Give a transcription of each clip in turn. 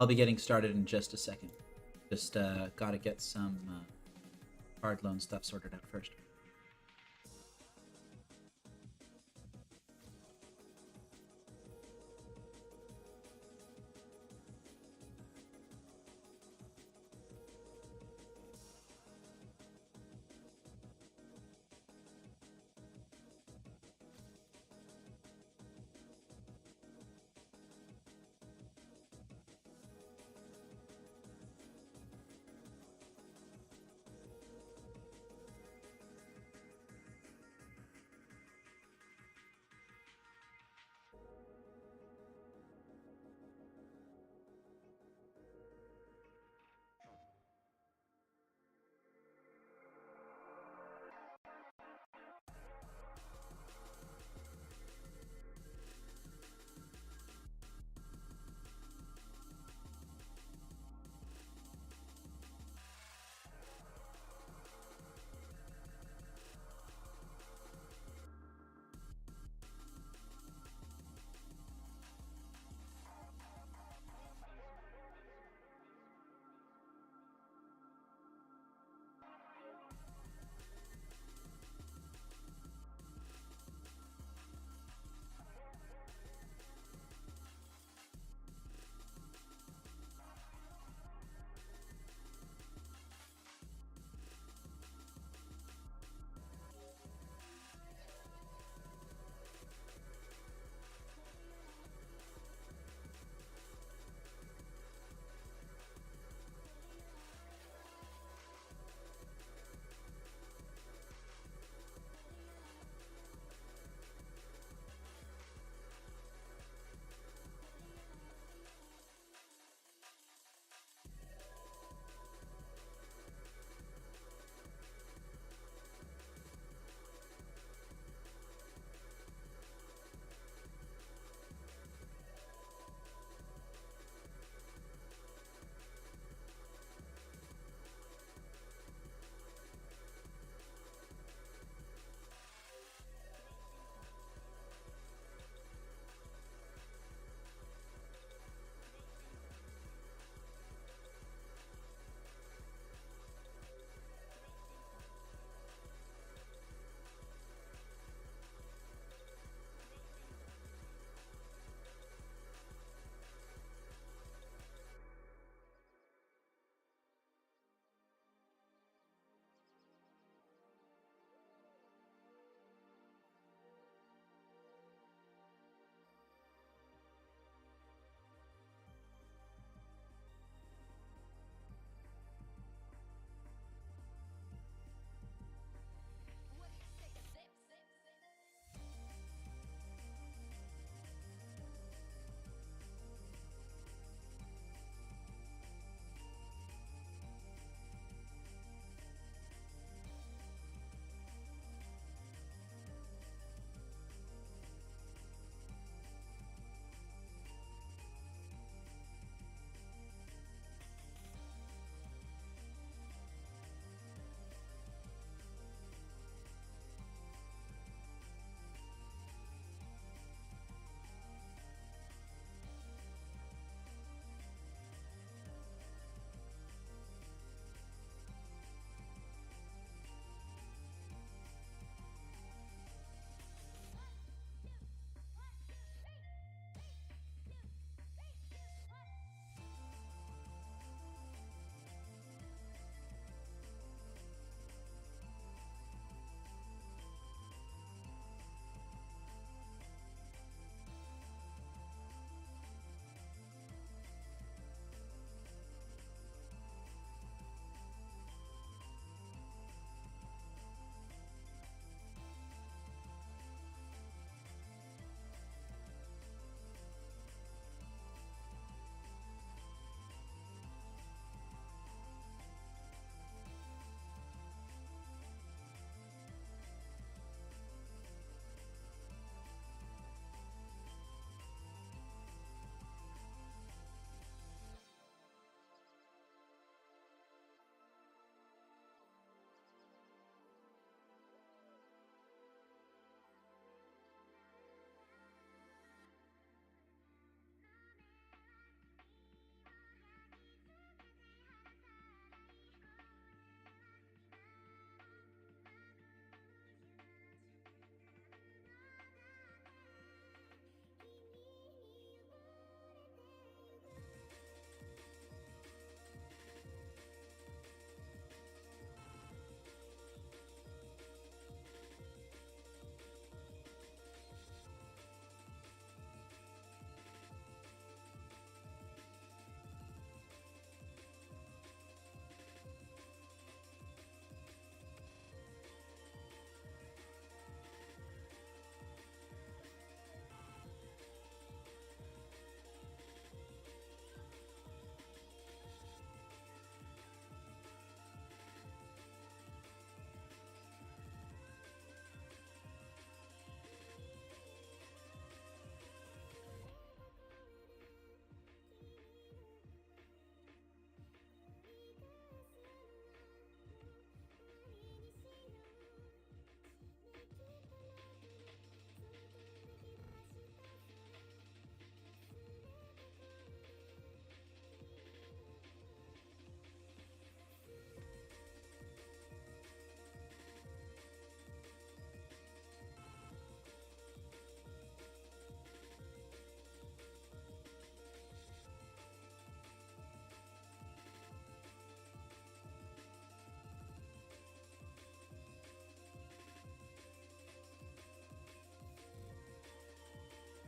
I'll be getting started in just a second. Just gotta get some card loan stuff sorted out first.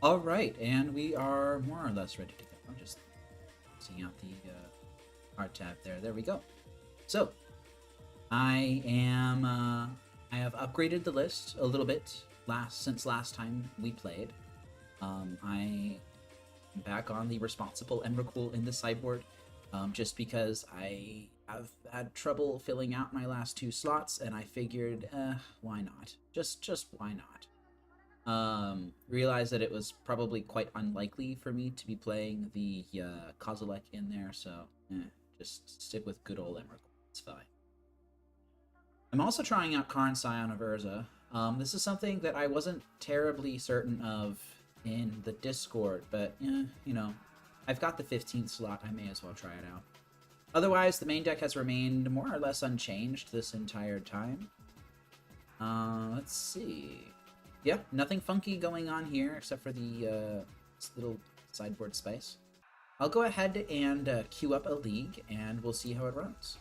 All right, and we are more or less ready to go. I'm just seeing out the card tab there. There we go. So, I have upgraded the list a little bit since last time we played. I am back on the responsible Emrakul in the sideboard, just because I have had trouble filling out my last 2 slots, and I figured, why not? Just why not? Realized that it was probably quite unlikely for me to be playing the Kozilek in there, so just stick with good old Emrakul. It's fine. I'm also trying out Karn Scion of Urza. This is something that I wasn't terribly certain of in the Discord, but you know, I've got the 15th slot. I may as well try it out. Otherwise, the main deck has remained more or less unchanged this entire time. Let's see. Yeah, nothing funky going on here except for the little sideboard space. I'll go ahead and queue up a league, and we'll see how it runs.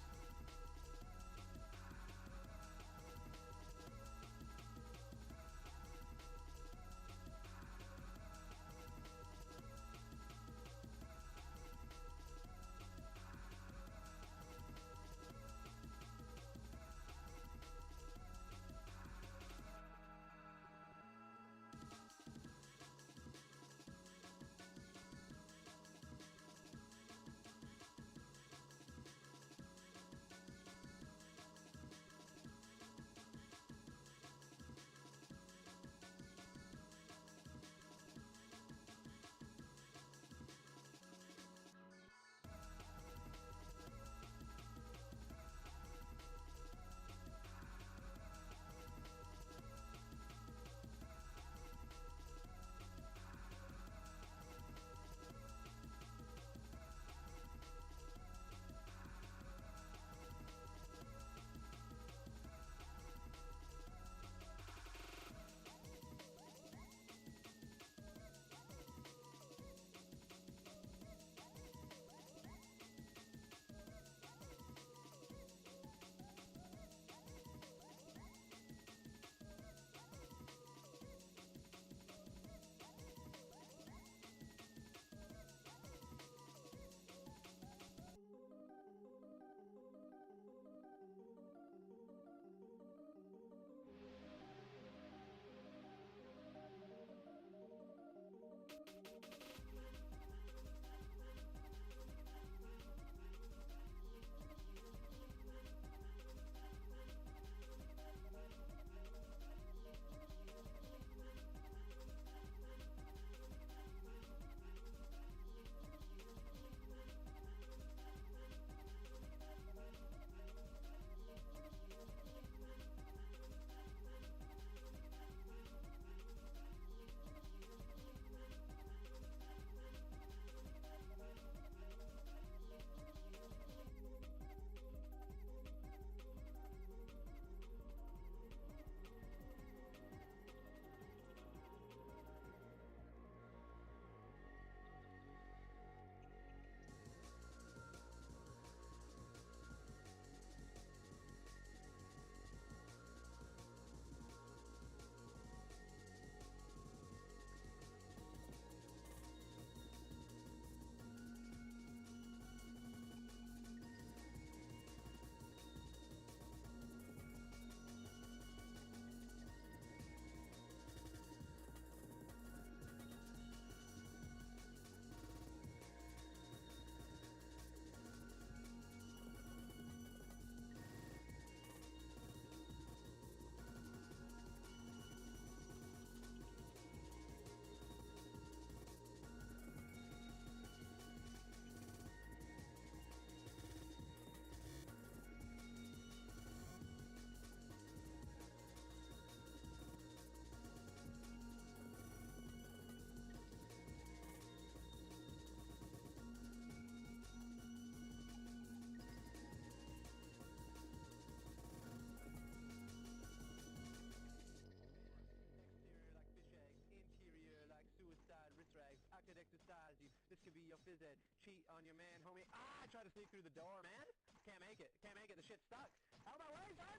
This could be your phys ed. Cheat on your man, homie. Ah, I tried to sneak through the door, man. Can't make it. Can't make it. The shit's stuck. Out of my way, son!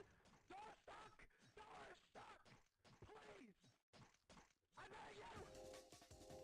Door stuck! Door stuck! Please! I beg you!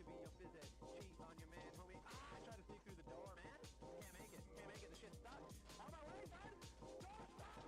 v3.0.5 cheat on your man, homie. Ah, I tried to sneak through the door, man. Can't make it, the shit's stuck. On my way, son. Door stuck.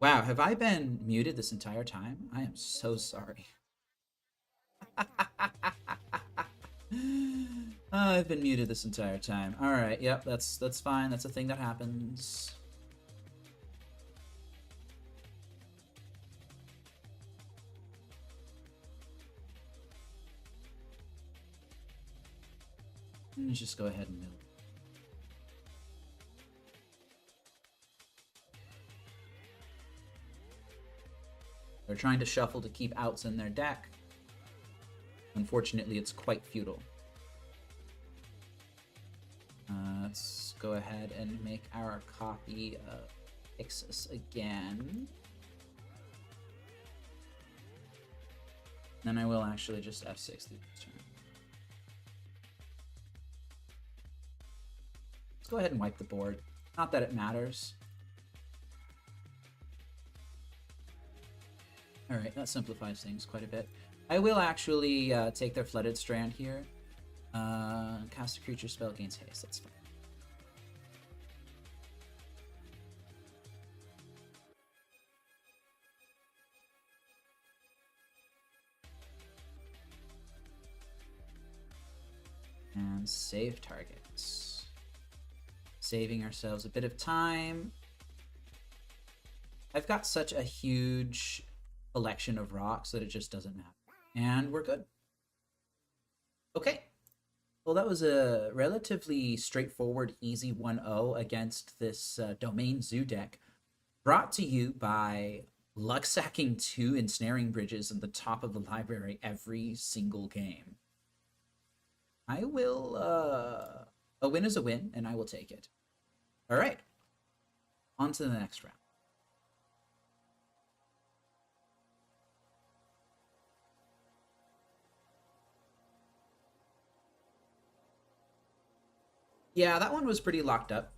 Wow, have I been muted this entire time? I am so sorry. I've been muted this entire time. All right, yep, that's fine. That's a thing that happens. Let's just go ahead and mill. They're trying to shuffle to keep outs in their deck. Unfortunately, it's quite futile. Let's go ahead and make our copy of Ixis again. Then I will actually just F6 through this turn. Let's go ahead and wipe the board. Not that it matters. Alright, that simplifies things quite a bit. I will actually take their Flooded Strand here. Cast a creature spell, gains haste. That's fine. And save targets. Saving ourselves a bit of time. I've got such a huge collection of rocks that it just doesn't matter. And we're good. Okay. Well, that was a relatively straightforward, easy 1-0 against this Domain Zoo deck, brought to you by luck sacking 2 ensnaring bridges in the top of the library every single game. I will, a win is a win, and I will take it. All right, on to the next round. Yeah, that one was pretty locked up.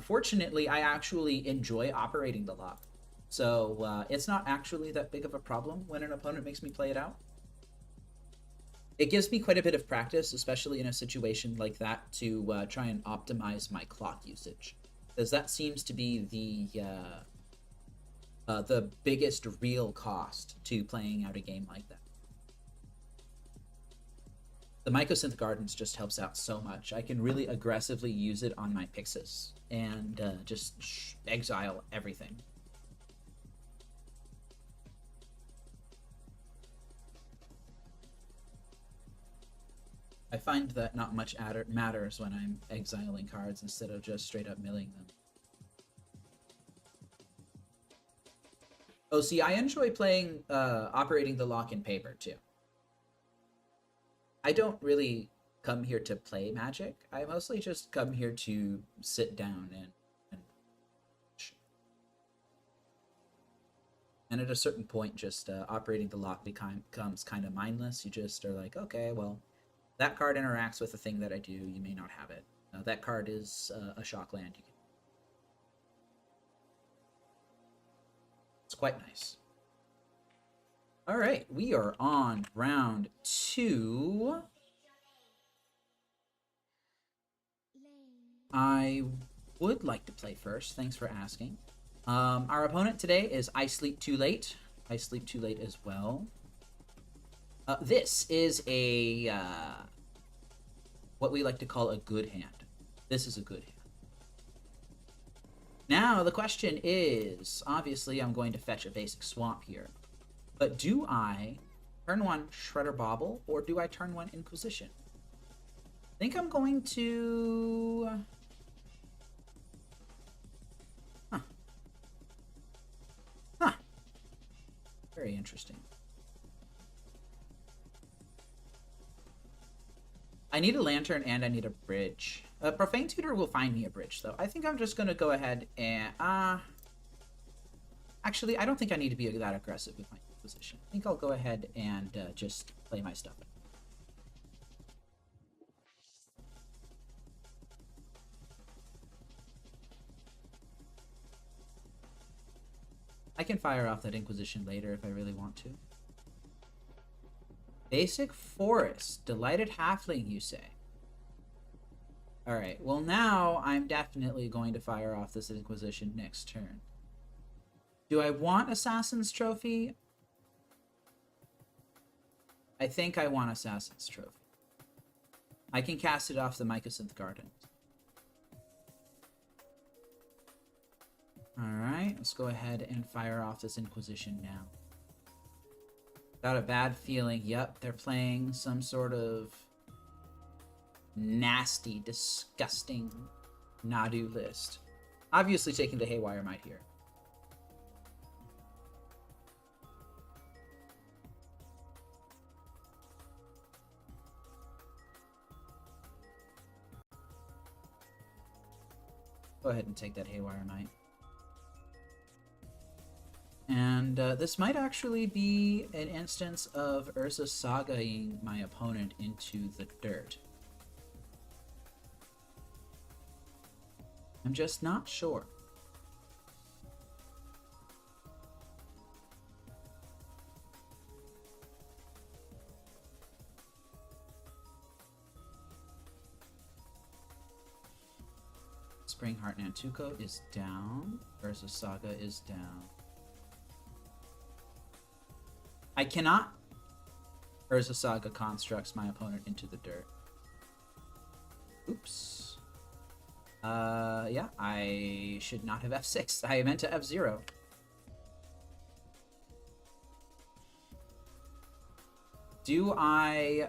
Fortunately, I actually enjoy operating the lock. So it's not actually that big of a problem when an opponent makes me play it out. It gives me quite a bit of practice, especially in a situation like that, to try and optimize my clock usage. Because that seems to be the biggest real cost to playing out a game like that. The Mycosynth Gardens just helps out so much. I can really aggressively use it on my Pixis and just exile everything. I find that not much matters when I'm exiling cards instead of just straight up milling them. Oh, see, I enjoy playing, operating the lock in paper too. I don't really come here to play Magic. I mostly just come here to sit down and at a certain point, just operating the lock becomes kind of mindless. You just are like, okay, well, that card interacts with the thing that I do. You may not have it. That card is a shock land. It's quite nice. All right, we are on round 2. I would like to play first. Thanks for asking. Our opponent today is I Sleep Too Late. I Sleep Too Late as well. This is a what we like to call a good hand. This is a good hand. Now the question is, obviously I'm going to fetch a basic swamp here. But do I turn 1 Shredder Bauble, or do I turn 1 Inquisition? I think I'm going to... Very interesting. I need a lantern and I need a bridge. Profane Tutor will find me a bridge, though. I think I'm just going to go ahead and... Actually, I don't think I need to be that aggressive with my position. I think I'll go ahead and just play my stuff. I can fire off that Inquisition later if I really want to. Basic Forest. Delighted Halfling, you say? Alright, well now I'm definitely going to fire off this Inquisition next turn. Do I want Assassin's Trophy? I think I want Assassin's Trophy. I can cast it off the Mycosynth Gardens. Alright, let's go ahead and fire off this Inquisition now. Got a bad feeling. Yep, they're playing some sort of nasty, disgusting Nadu list. Obviously taking the Haywire Might here. Go ahead and take that Haywire Might. And this might actually be an instance of Urza Sagaing my opponent into the dirt. I'm just not sure. Springheart Nantuko is down. Urza Saga is down. I cannot Urza Saga constructs my opponent into the dirt. Oops. Yeah, I should not have F6. I meant to F0. Do I...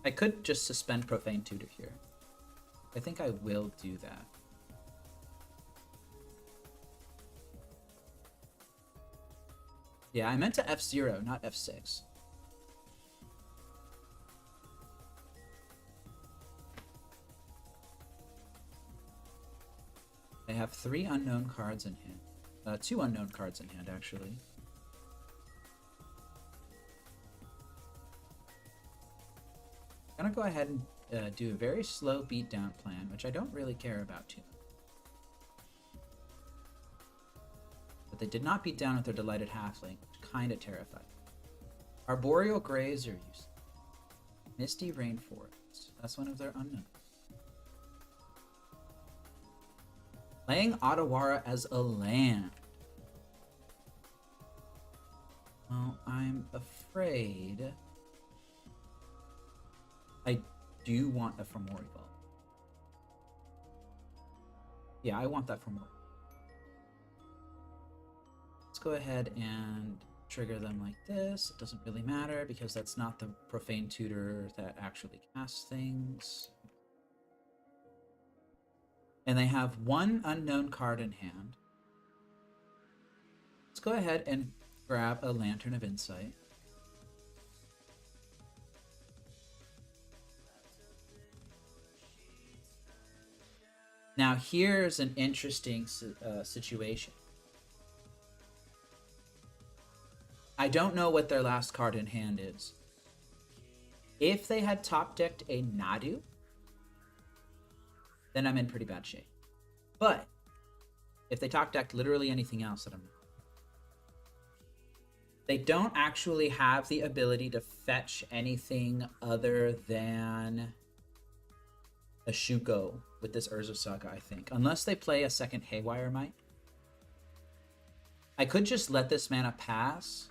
I could just suspend Profane Tutor here. I think I will do that. Yeah, I meant to F0, not F6. They have 3 unknown cards in hand. 2 unknown cards in hand, actually. I'm gonna go ahead and do a very slow beatdown plan, which I don't really care about too much. But they did not beat down with their Delighted Halfling, which kind of terrified me. Arboreal Grazer used Misty Rainforest. That's one of their unknowns. Playing Otawara as a land. Well, I'm afraid I do want a Fomori Vault. Yeah, I want that Fomori. Let's go ahead and trigger them like this. It doesn't really matter because that's not the Profane Tutor that actually casts things. And they have 1 unknown card in hand. Let's go ahead and grab a Lantern of Insight. Now here's an interesting situation. I don't know what their last card in hand is. If they had top decked a Nadu, then I'm in pretty bad shape. But if they top decked literally anything else, then I'm not. They don't actually have the ability to fetch anything other than a Shuko with this Urza Saga, I think. Unless they play a second Haywire Might. I could just let this mana pass.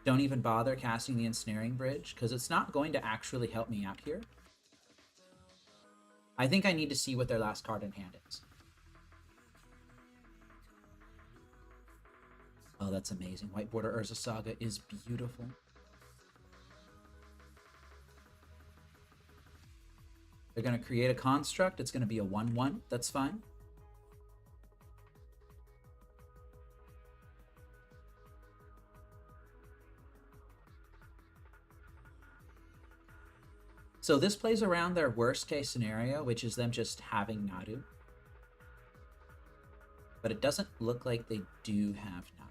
Don't even bother casting the Ensnaring Bridge, because it's not going to actually help me out here. I think I need to see what their last card in hand is. Oh, that's amazing. White Border Urza Saga is beautiful. They're going to create a construct. It's going to be a 1/1. That's fine. So this plays around their worst case scenario, which is them just having Nadu. But it doesn't look like they do have Nadu.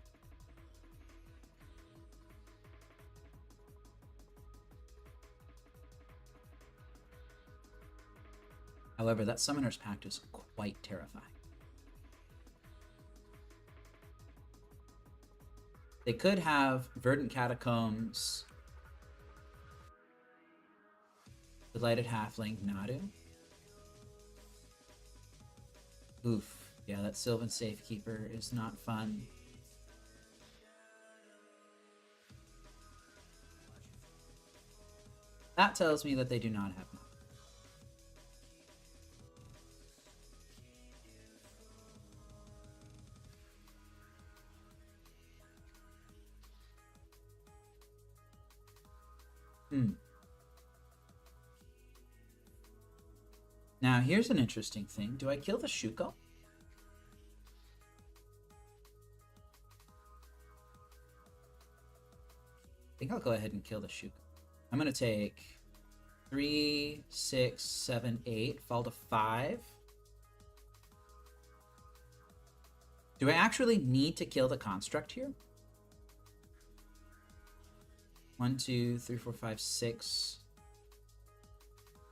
However, that Summoner's Pact is quite terrifying. They could have Verdant Catacombs, Delighted Halfling, Nadu. Oof. Yeah, that Sylvan Safekeeper is not fun. That tells me that they do not have mana. Now, here's an interesting thing. Do I kill the Shuko? I think I'll go ahead and kill the Shuko. I'm going to take 3, 6, 7, 8, fall to 5. Do I actually need to kill the construct here? 1, 2, 3, 4, 5, 6.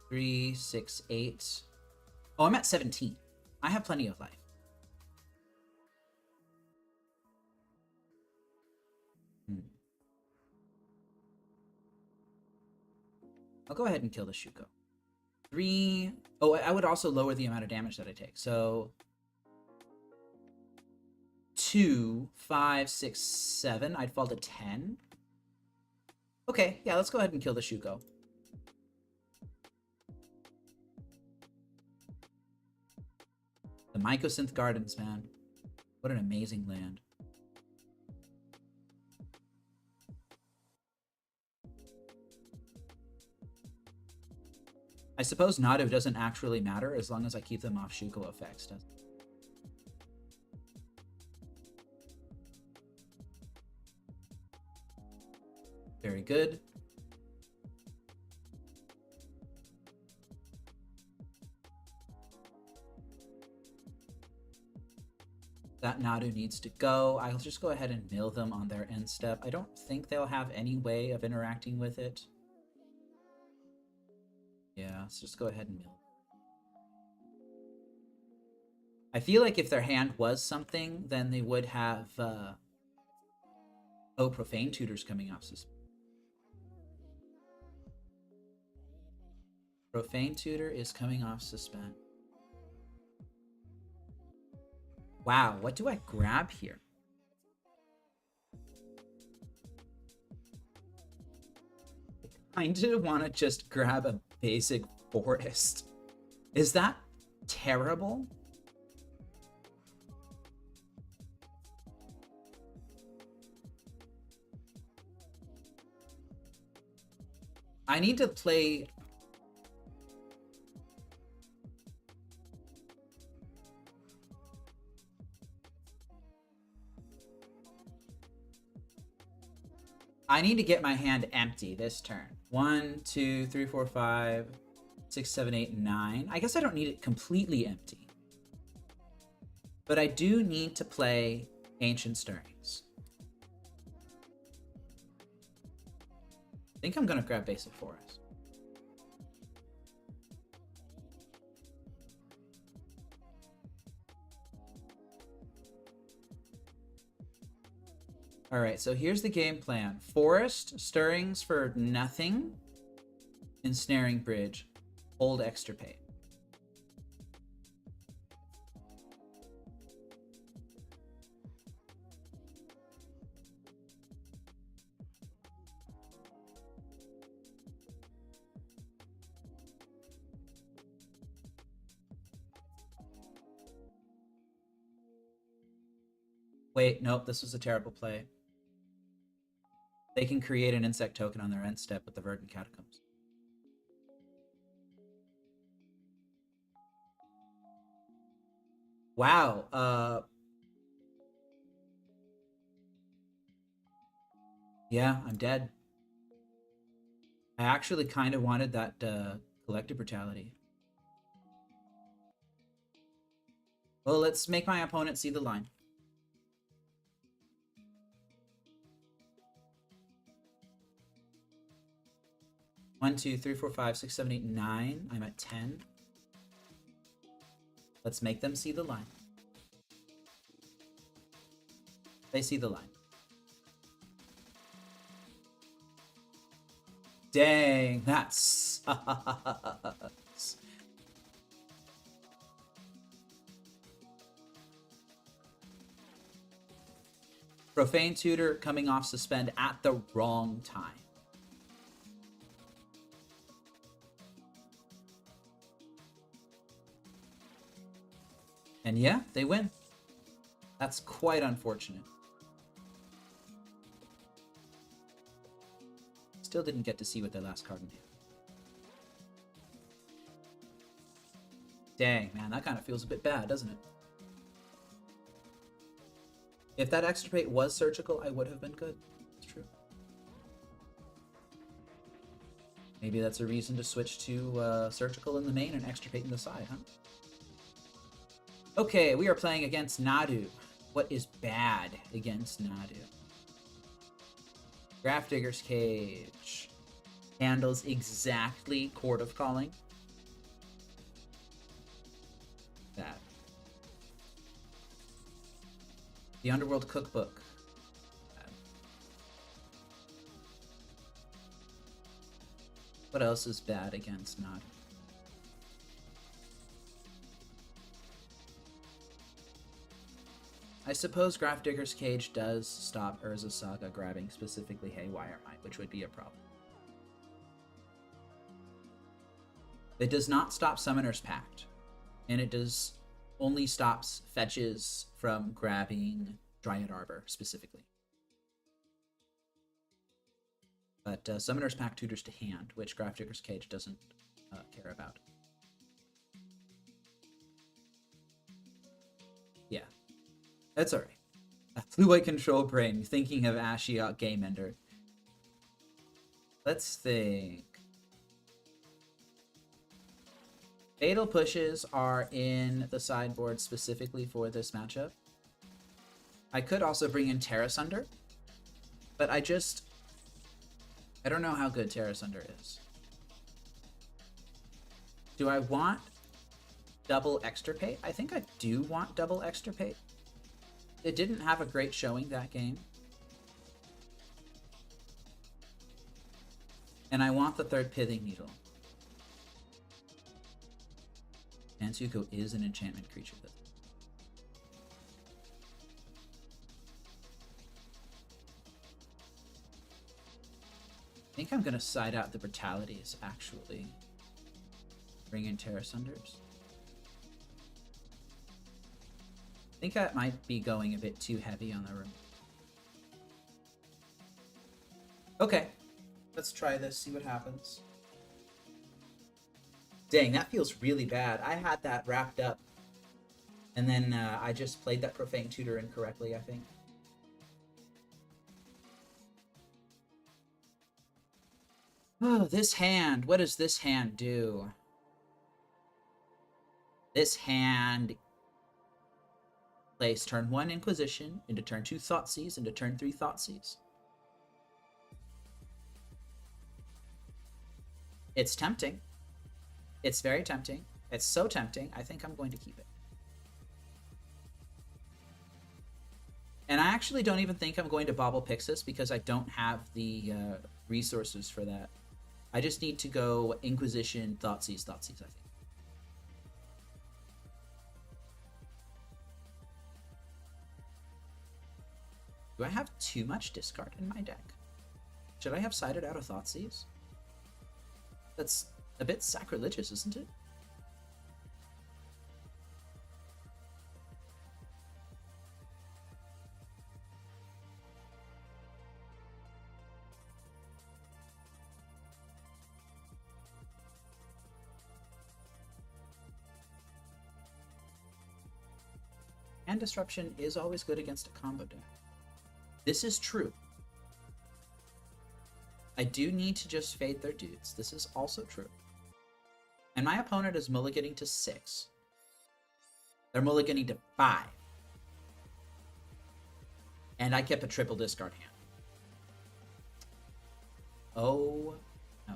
3, 6, 8. Oh, I'm at 17. I have plenty of life. I'll go ahead and kill the Shuko. 3. Oh, I would also lower the amount of damage that I take. So 2, 5, 6, 7. I'd fall to 10. Okay, yeah, let's go ahead and kill the Shuko. The Mycosynth Gardens, man. What an amazing land. I suppose Nadu doesn't actually matter as long as I keep them off Shuko effects, doesn't it? Very good. That Nadu needs to go. I'll just go ahead and mill them on their end step. I don't think they'll have any way of interacting with it. Yeah, let's just go ahead and mill. I feel like if their hand was something, then they would have... Oh, Profane Tutor's coming off suspension. Profane Tutor is coming off suspend. Wow, what do I grab here? I kind of want to just grab a basic forest. Is that terrible? I need to play... I need to get my hand empty this turn. 1, 2, 3, 4, 5, 6, 7, 8, 9. I guess I don't need it completely empty. But I do need to play Ancient Stirrings. I think I'm going to grab Basic Forest. Alright, so here's the game plan. Forest, Stirrings for nothing, Ensnaring Bridge, hold Extirpate. Wait, nope, this was a terrible play. They can create an insect token on their end step with the Verdant Catacombs. Wow, yeah, I'm dead. I actually kind of wanted that Collective Brutality. Well, let's make my opponent see the line. One, 2, 3, 4, 5, 6, 7, 8, 9. I'm at 10. Let's make them see the line. They see the line. Dang, that sucks. Profane Tutor coming off suspend at the wrong time. And yeah, they win. That's quite unfortunate. Still didn't get to see what their last card in hand. Dang, man, that kind of feels a bit bad, doesn't it? If that extirpate was surgical, I would have been good. It's true. Maybe that's a reason to switch to surgical in the main and extirpate in the side, huh? Okay, we are playing against 𝗟𝗓𝗓. What is bad against 𝗟𝗓𝗓? Grafdigger's Cage handles exactly Court of Calling. That. The Underworld Cookbook. That. What else is bad against 𝗟𝗓𝗓? I suppose Grafdigger's Cage does stop Urza Saga grabbing specifically Haywire Might, which would be a problem. It does not stop Summoner's Pact, and it does only stops fetches from grabbing Dryad Arbor specifically. But Summoner's Pact tutors to hand, which Grafdigger's Cage doesn't care about. Yeah. That's alright. Blue-white control brain, thinking of Ashiok Game Ender. Let's think. Fatal Pushes are in the sideboard specifically for this matchup. I could also bring in Terra Sunder, but I don't know how good Terra Sunder is. Do I want double Extirpate? I think I do want double Extirpate. It didn't have a great showing that game. And I want the third Pithing Needle. Mansuko is an enchantment creature. I think I'm going to side out the Brutalities, actually. Bring in Terra Sunders. I think that might be going a bit too heavy on the room. Okay, let's try this, see what happens. Dang, that feels really bad. I had that wrapped up, and then I just played that Profane Tutor incorrectly, I think. Oh, this hand. What does this hand do? This hand plays turn 1 Inquisition into turn 2 Thoughtseize into turn 3 Thoughtseize. It's tempting. It's very tempting. It's so tempting, I think I'm going to keep it. And I actually don't even think I'm going to Bauble Pixis because I don't have the resources for that. I just need to go Inquisition, Thoughtseize, I think. Do I have too much discard in my deck? Should I have sided out a Thoughtseize? That's a bit sacrilegious, isn't it? And Disruption is always good against a combo deck. This is true. I do need to just fade their dudes. This is also true. And my opponent is mulliganing to 6. They're mulliganing to 5. And I kept a triple discard hand. Oh, no.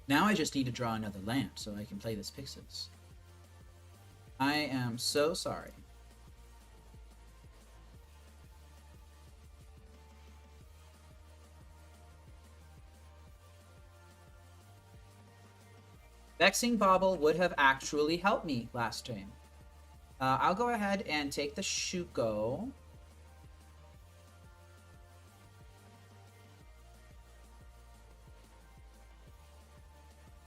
Now I just need to draw another land so I can play this Pixis. I am so sorry. Vexing Bauble would have actually helped me last game. I'll go ahead and take the Shuko.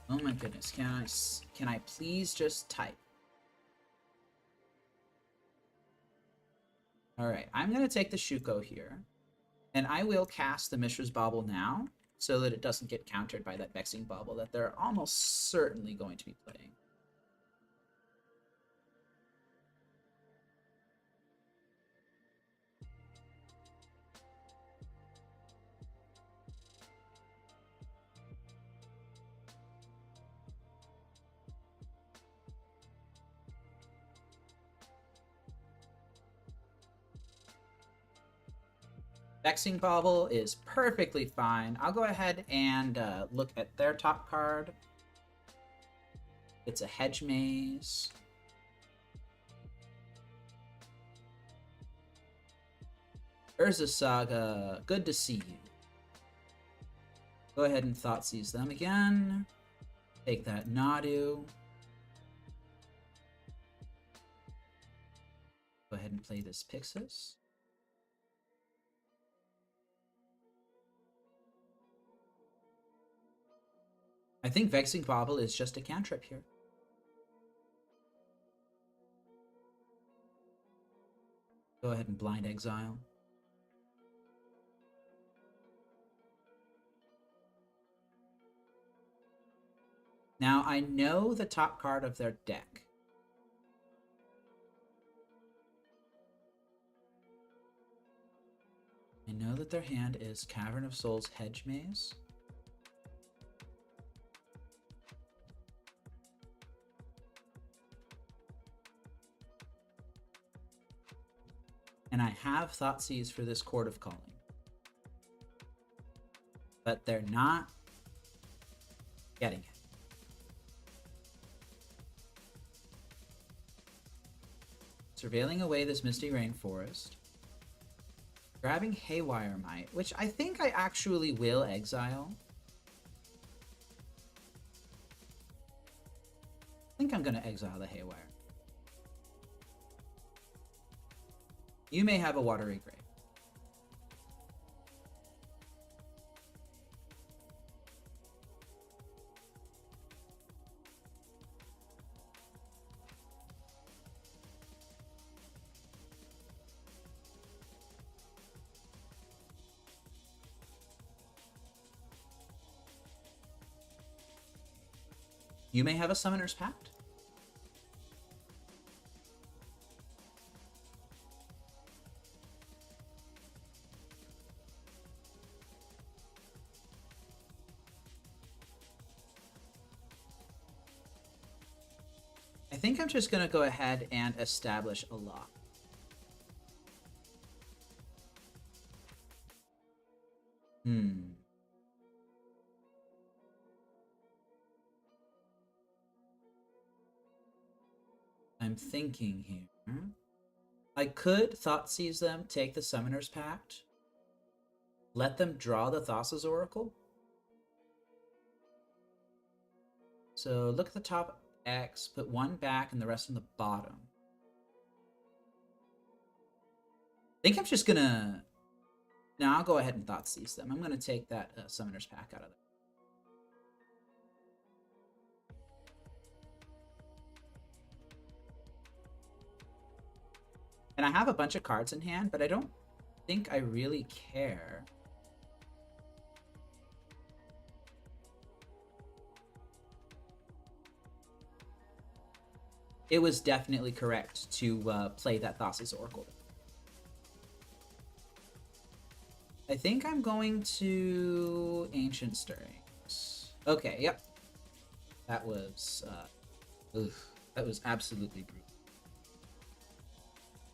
Oh my goodness, can I please just type? Alright, I'm gonna take the Shuko here. And I will cast the Mishra's Bauble now, so that it doesn't get countered by that Vexing Bauble that they're almost certainly going to be playing. Vexing Bauble is perfectly fine. I'll go ahead and look at their top card. It's a Hedge Maze. Urza Saga, good to see you. Go ahead and Thoughtseize them again. Take that Nadu. Go ahead and play this Pixis. I think Vexing Bauble is just a cantrip here. Go ahead and Blind Exile. Now, I know the top card of their deck. I know that their hand is Cavern of Souls Hedge Maze. And I have Thoughtseize for this Chord of Calling. But they're not getting it. Surveilling away this Misty Rainforest. Grabbing Haywire Might, which I think I actually will exile. I think I'm going to exile the Haywire. You may have a Watery Grave. You may have a Summoner's Pact. I think I'm just going to go ahead and establish a lock. I'm thinking here. I could Thoughtseize them, take the Summoner's Pact, let them draw the Thassa's Oracle. So look at the top X, put one back and the rest on the bottom. I think I'm just gonna... Now I'll go ahead and Thoughtseize them. I'm gonna take that Summoner's Pact out of there. And I have a bunch of cards in hand, but I don't think I really care. It was definitely correct to play that Thassa's Oracle. I think I'm going to Ancient Stirrings. Okay, yep. That was absolutely brutal.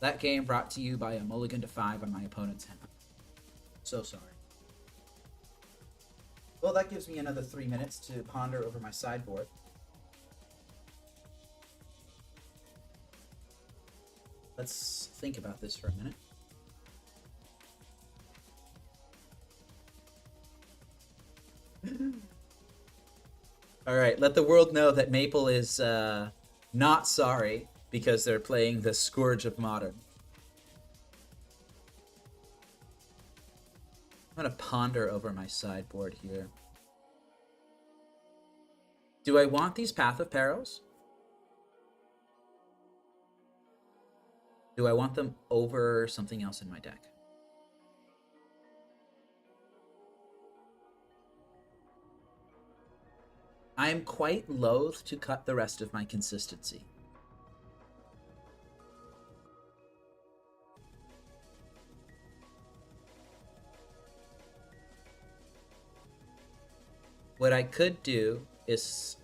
That game brought to you by a mulligan to 5 on my opponent's hand. So sorry. Well, that gives me another 3 minutes to ponder over my sideboard. Let's think about this for a minute. All right, let the world know that Maple is not sorry. because they're playing the Scourge of Modern. I'm gonna ponder over my sideboard here. Do I want these Path of Perils? Do I want them over something else in my deck? I am quite loath to cut the rest of my consistency. What I could do is...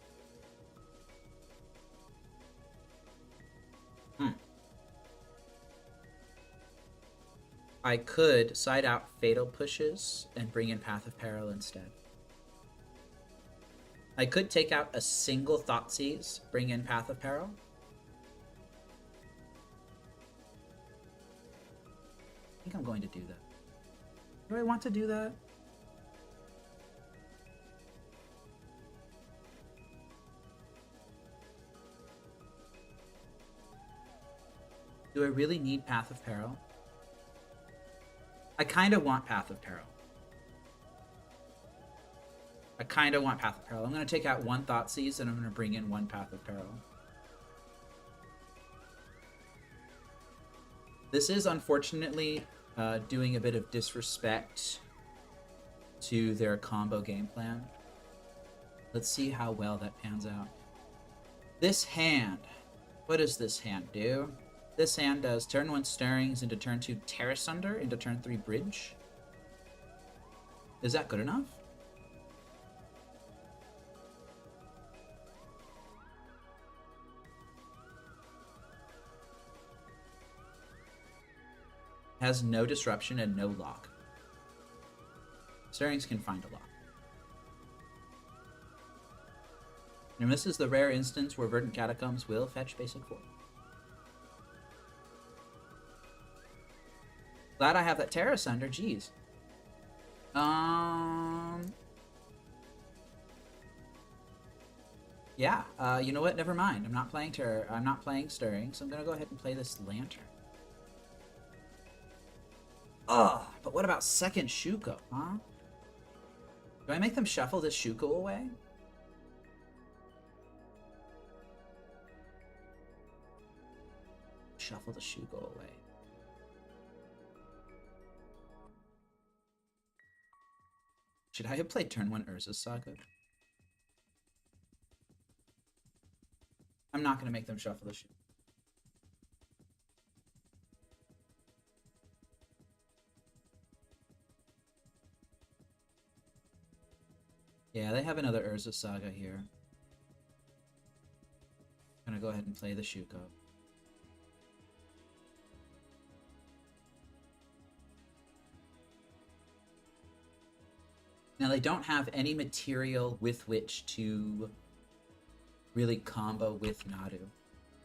I could side out Fatal Pushes and bring in Path of Peril instead. I could take out a single Thoughtseize, bring in Path of Peril. I think I'm going to do that. Do I want to do that? Do I really need Path of Peril? I kind of want Path of Peril. I kind of want Path of Peril. I'm going to take out one Thoughtseize and I'm going to bring in one Path of Peril. This is unfortunately doing a bit of disrespect to their combo game plan. Let's see how well that pans out. This hand. What does this hand do? This hand does turn 1 Stirrings into turn 2 Terra Sunder into turn 3 Bridge. Is that good enough? Has no disruption and no lock. Stirrings can find a lock. And this is the rare instance where Verdant Catacombs will fetch basic 4. Glad I have that Terra Sunder, jeez. Yeah, you know what? Never mind. I'm not playing Terra. I'm not playing Stirring, so I'm gonna go ahead and play this Lantern. Oh, but what about second Shuko, huh? Do I make them shuffle this Shuko away? Shuffle the Shuko away. Should I have played turn 1 Urza's Saga? I'm not going to make them shuffle the Shuko. Yeah, they have another Urza Saga here. I'm gonna go ahead and play the Shuko. Now they don't have any material with which to really combo with Nadu.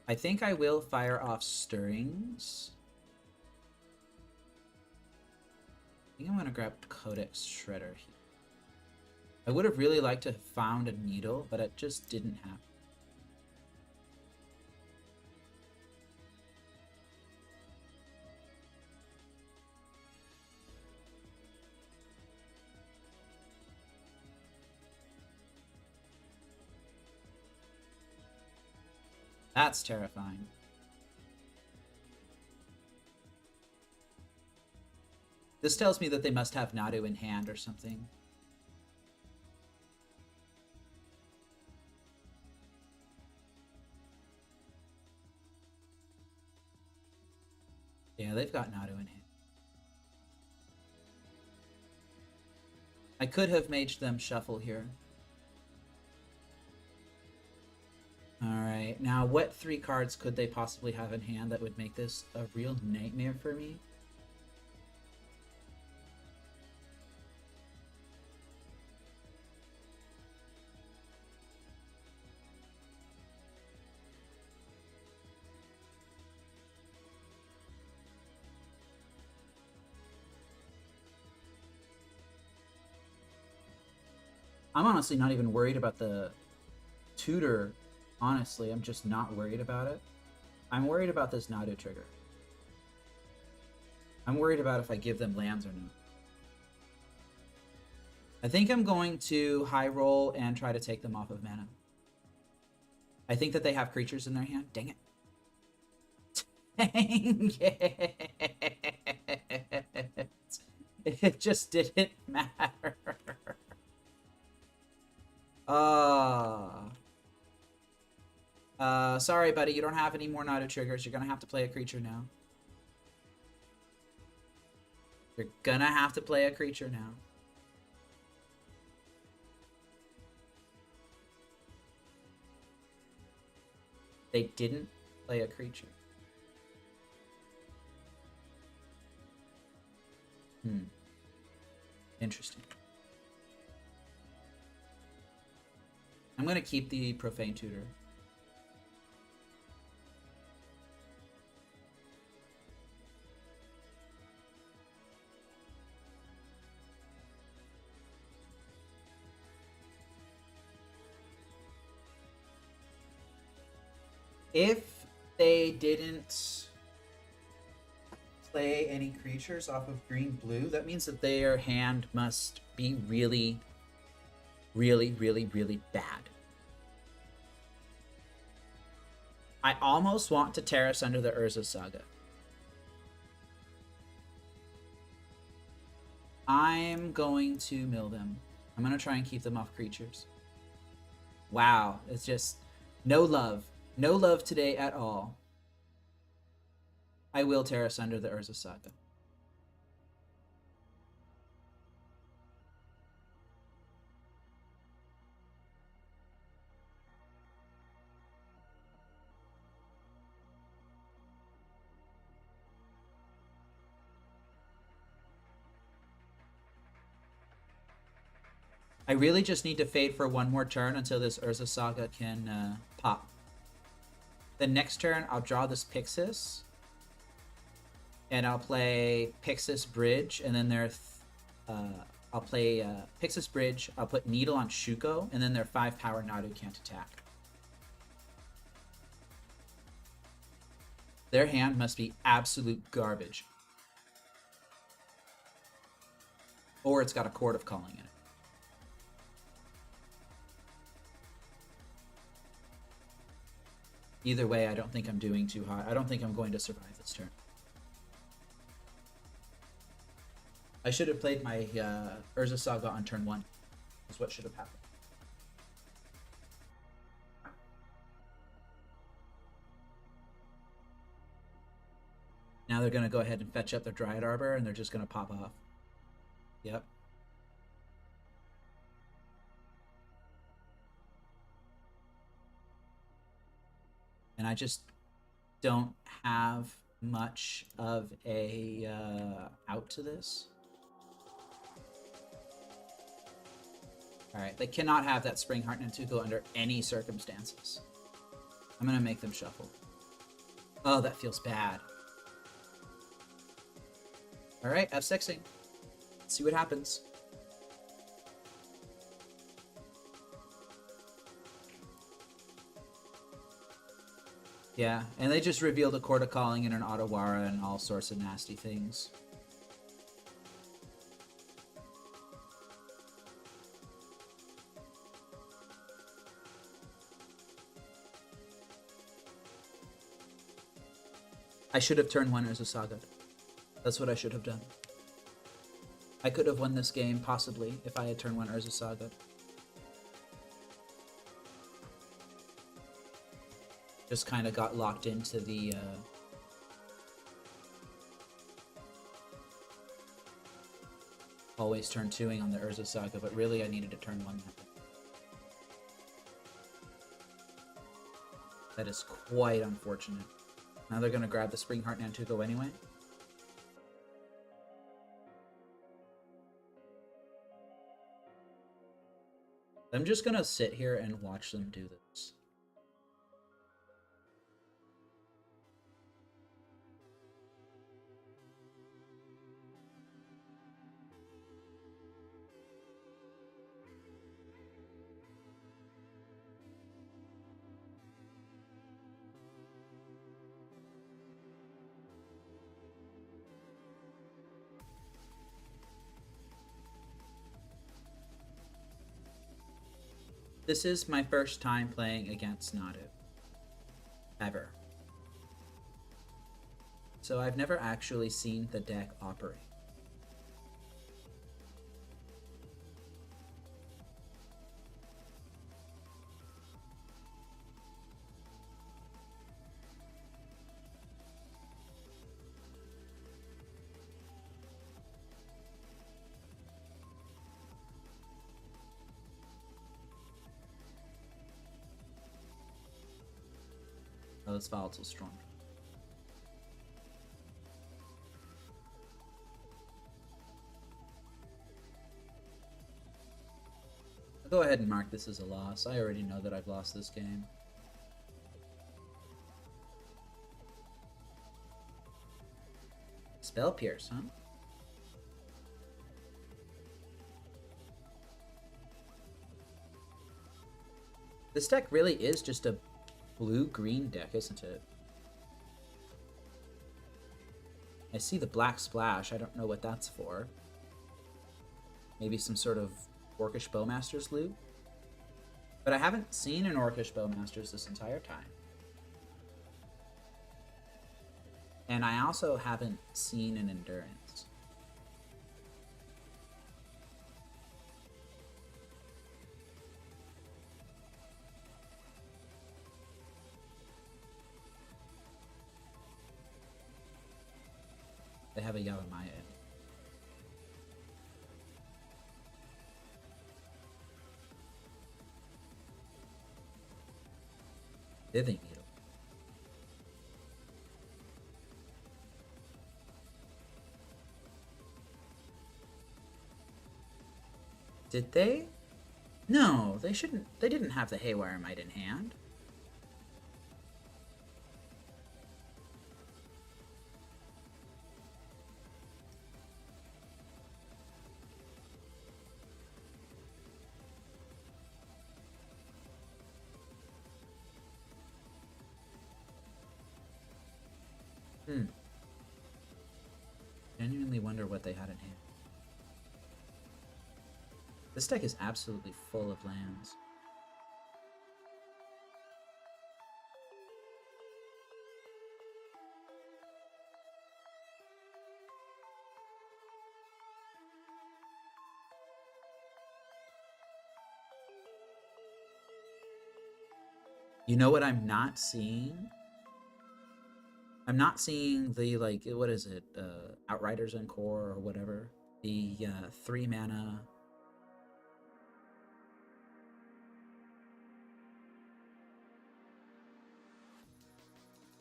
I think I will fire off Stirrings. I think I'm gonna grab Codex Shredder here. I would have really liked to have found a needle, but it just didn't happen. That's terrifying. This tells me that they must have Nadu in hand or something. Yeah, they've got Nadu in hand. I could have made them shuffle here. Alright, now what 3 cards could they possibly have in hand that would make this a real nightmare for me? I'm honestly not even worried about the tutor. Honestly, I'm just not worried about it. I'm worried about this Nadu trigger. I'm worried about if I give them lands or not. I think I'm going to high roll and try to take them off of mana. I think that they have creatures in their hand. Dang it. Dang it. It just didn't matter. Sorry, buddy. You don't have any more Nadu triggers. You're gonna have to play a creature now. You're gonna have to play a creature now. They didn't play a creature. Interesting. I'm going to keep the Profane Tutor. If they didn't play any creatures off of green-blue, that means that their hand must be really, really, really, really bad. I almost want to terrace under the Urza Saga. I'm going to mill them. I'm going to try and keep them off creatures. Wow, it's just no love. No love today at all. I will terrace under the Urza Saga. I really just need to fade for one more turn until this Urza Saga can pop. The next turn, I'll draw this Pixis. And I'll play Pixis Bridge, and then I'll play Pixis Bridge, I'll put Needle on Shuko, and then their 5-power Nadu can't attack. Their hand must be absolute garbage. Or it's got a Chord of Calling in it. Either way, I don't think I'm doing too high. I don't think I'm going to survive this turn. I should have played my Urza Saga on turn 1. Is what should have happened. Now they're going to go ahead and fetch up their Dryad Arbor, and they're just going to pop off. Yep. And I just don't have much of a out to this. Alright, they cannot have that Springheart Nantuko under any circumstances. I'm going to make them shuffle. Oh, that feels bad. Alright, F6ing. Let's see what happens. Yeah, and they just revealed a Chord of Calling and an Otawara and all sorts of nasty things. I should have turned 1 as a Saga. That's what I should have done. I could have won this game, possibly, if I had turned 1 Urza Saga. Just kind of got locked into the... always turn 2ing on the Urza Saga, but really I needed to turn 1 that. That is quite unfortunate. Now they're going to grab the Springheart Nantuko anyway. I'm just going to sit here and watch them do this. This is my first time playing against Nadu. Ever. So I've never actually seen the deck operate. Oh, this volatile storm. I'll go ahead and mark this as a loss. I already know that I've lost this game. Spell Pierce, huh? This deck really is just a blue-green deck, isn't it? I see the black splash. I don't know what that's for. Maybe some sort of Orcish Bowmasters loot? But I haven't seen an Orcish Bowmasters this entire time. And I also haven't seen an Endurance. They have a Yavimaya in. Pithing Needle. Did they? No, they shouldn't. They didn't have the Haywire Might in hand. Genuinely wonder what they had in hand. This deck is absolutely full of lands. You know what I'm not seeing? I'm not seeing the, like, what is it? Outriders and Core or whatever. The 3 mana.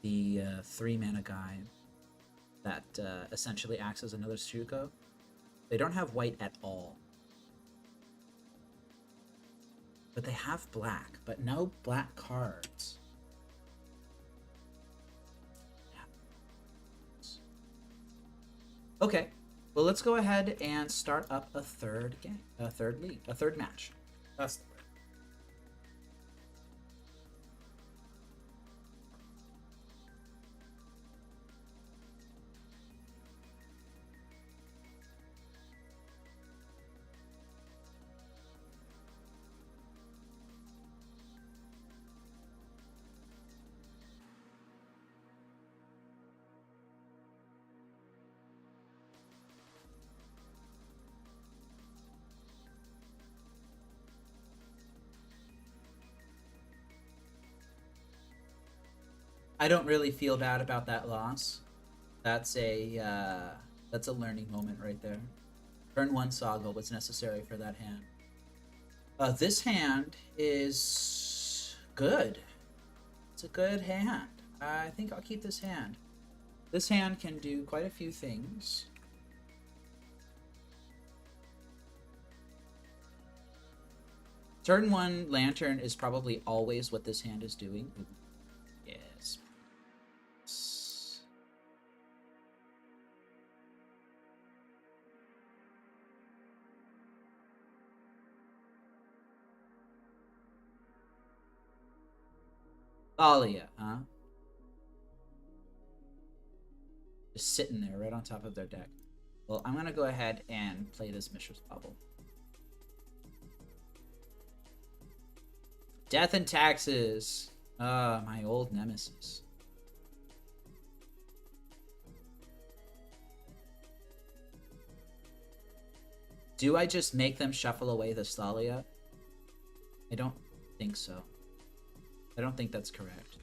The 3 mana guy that essentially acts as another Shuko. They don't have white at all. But they have black, but no black cards. Okay, well, let's go ahead and start up a third game, a third match. That's the word. I don't really feel bad about that loss. That's a learning moment right there. Turn 1 Saga was necessary for that hand. This hand is good. It's a good hand. I think I'll keep this hand. This hand can do quite a few things. Turn 1 Lantern is probably always what this hand is doing. Yes. Thalia, huh? Just sitting there right on top of their deck. Well, I'm going to go ahead and play this Mishra's Bubble. Death and taxes. My old nemesis. Do I just make them shuffle away the Thalia? I don't think so. I don't think that's correct.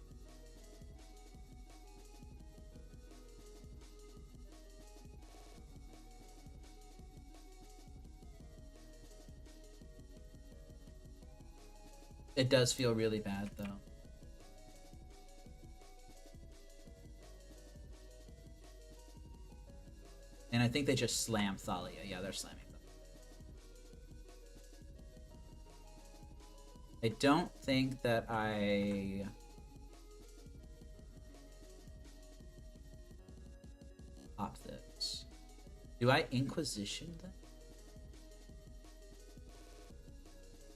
It does feel really bad, though. And I think they just slam Thalia. Yeah, they're slamming them. I don't think that I... pop this. Do I Inquisition them?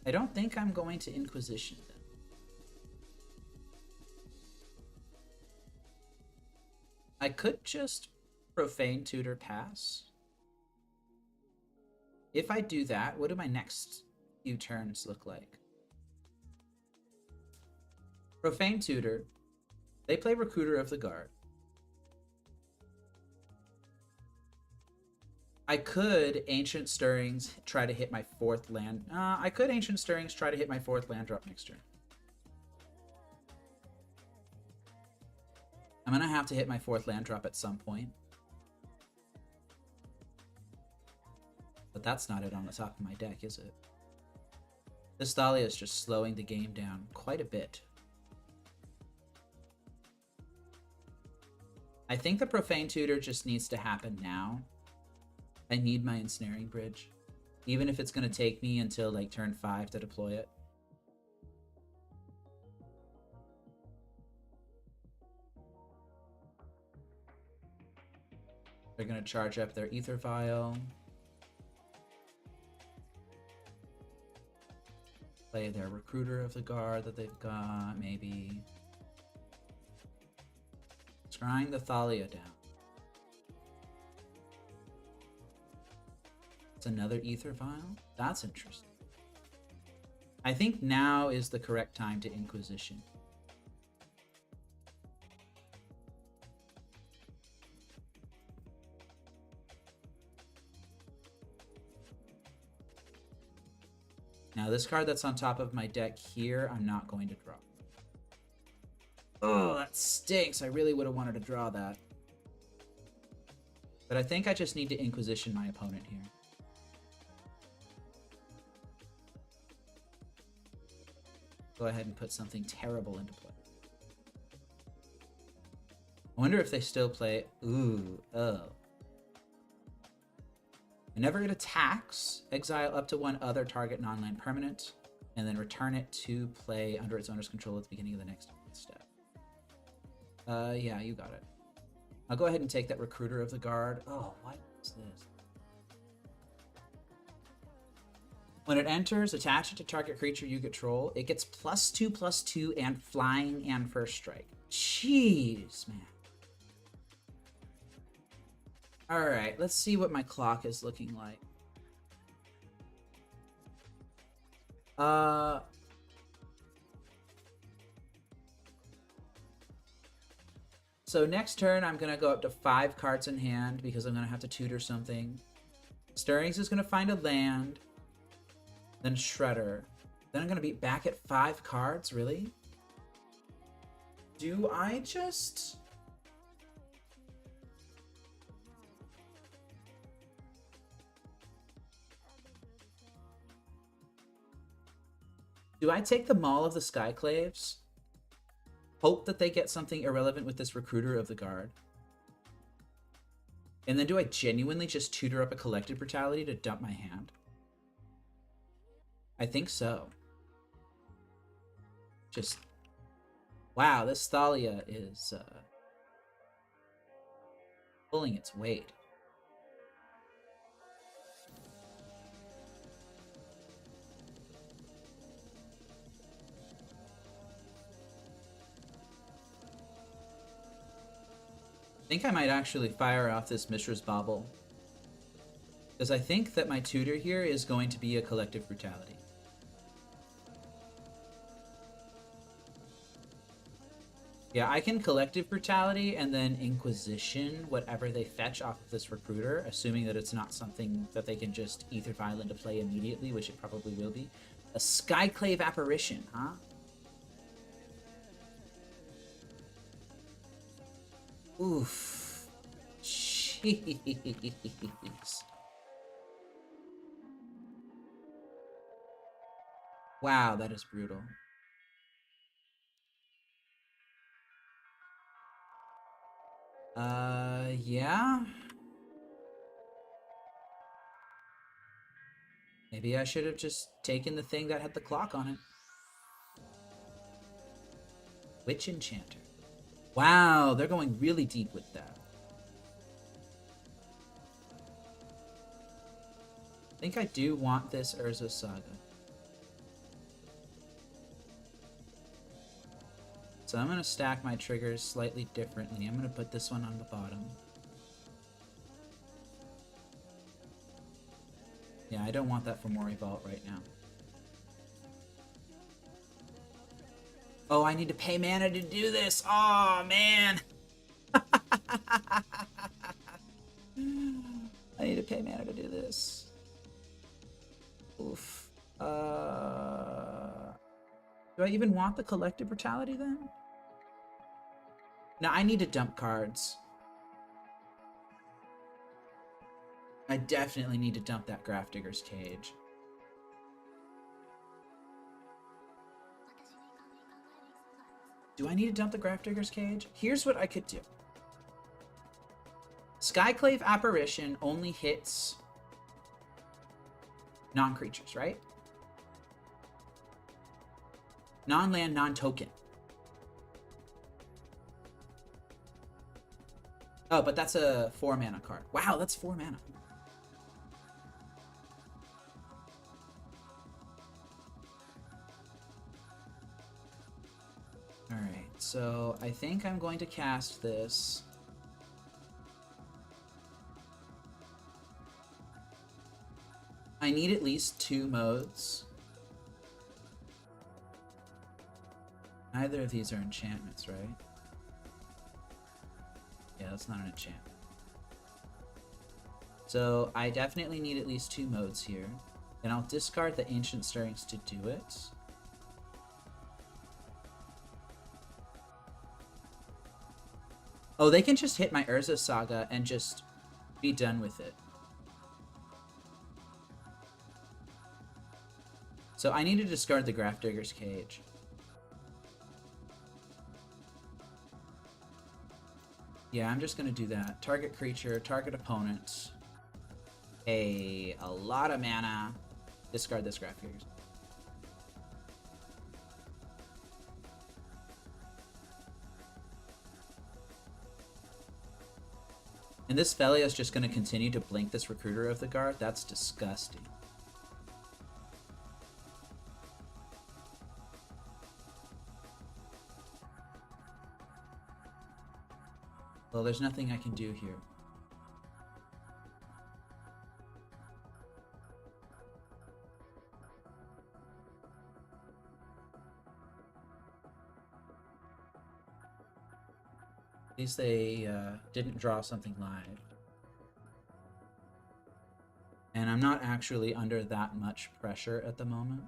I don't think I'm going to Inquisition them. I could just Profane Tutor pass. If I do that, what do my next few turns look like? Profane Tutor. They play Recruiter of the Guard. I could Ancient Stirrings try to hit my 4th land. I could Ancient Stirrings try to hit my 4th land drop next turn. I'm gonna have to hit my 4th land drop at some point. But that's not it on the top of my deck, is it? This Thalia is just slowing the game down quite a bit. I think the Profane Tutor just needs to happen now. I need my Ensnaring Bridge. Even if it's going to take me until like turn 5 to deploy it. They're going to charge up their Ether Vial. Play their Recruiter of the Guard that they've got, maybe. Scrying the Thalia down. It's another Ether Vial? That's interesting. I think now is the correct time to Inquisition. Now this card that's on top of my deck here, I'm not going to draw. Oh, that stinks. I really would have wanted to draw that. But I think I just need to Inquisition my opponent here. Go ahead and put something terrible into play. I wonder if they still play... Ooh, oh. Whenever it attacks, exile up to one other target non-land permanent, and then return it to play under its owner's control at the beginning of the next step. Yeah, you got it. I'll go ahead and take that Recruiter of the Guard. Oh, what is this? When it enters, attach it to target creature you control. It gets +2/+2 and flying and first strike. Jeez, man. Alright, let's see what my clock is looking like. So next turn, I'm going to go up to 5 cards in hand because I'm going to have to tutor something. Stirrings is going to find a land. Then Shredder. Then I'm going to be back at 5 cards? Really? Do I just... Do I take the Maul of the Skyclaves? Hope that they get something irrelevant with this Recruiter of the Guard? And then do I genuinely just tutor up a Collective Brutality to dump my hand? I think so. Just... Wow, this Thalia is pulling its weight. I think I might actually fire off this Mishra's Bauble. Because I think that my tutor here is going to be a Collective Brutality. Yeah, I can Collective Brutality and then Inquisition whatever they fetch off of this Recruiter, assuming that it's not something that they can just Ether Vial into play immediately, which it probably will be. A Skyclave Apparition, huh? Oof. Jeez. Wow, that is brutal. Yeah. Maybe I should have just taken the thing that had the clock on it. Witch Enchanter. Wow, they're going really deep with that. I think I do want this Urza Saga. So I'm going to stack my triggers slightly differently. I'm going to put this one on the bottom. Yeah, I don't want that for Mori Vault right now. Oh, I need to pay mana to do this. Oh, man. I need to pay mana to do this. Oof. Do I even want the Collective Brutality then? No, I need to dump cards. I definitely need to dump that Grafdigger's Cage. Do I need to dump the Grafdigger's Cage? Here's what I could do. Skyclave Apparition only hits non-creatures, right? Non-land, non-token. Oh, but that's a 4 mana card. Wow, that's 4 mana. Alright, so I think I'm going to cast this. I need at least 2 modes. Neither of these are enchantments, right? Yeah, that's not an enchantment. So I definitely need at least 2 modes here. And I'll discard the Ancient Stirrings to do it. Oh, they can just hit my Urza Saga and just be done with it. So I need to discard the Grafdigger's Cage. Yeah, I'm just going to do that. Target creature, target opponent. Pay a lot of mana. Discard this Grafdigger's. And this Felia is just going to continue to blink this Recruiter of the Guard? That's disgusting. Well, there's nothing I can do here. At least they didn't draw something live. And I'm not actually under that much pressure at the moment.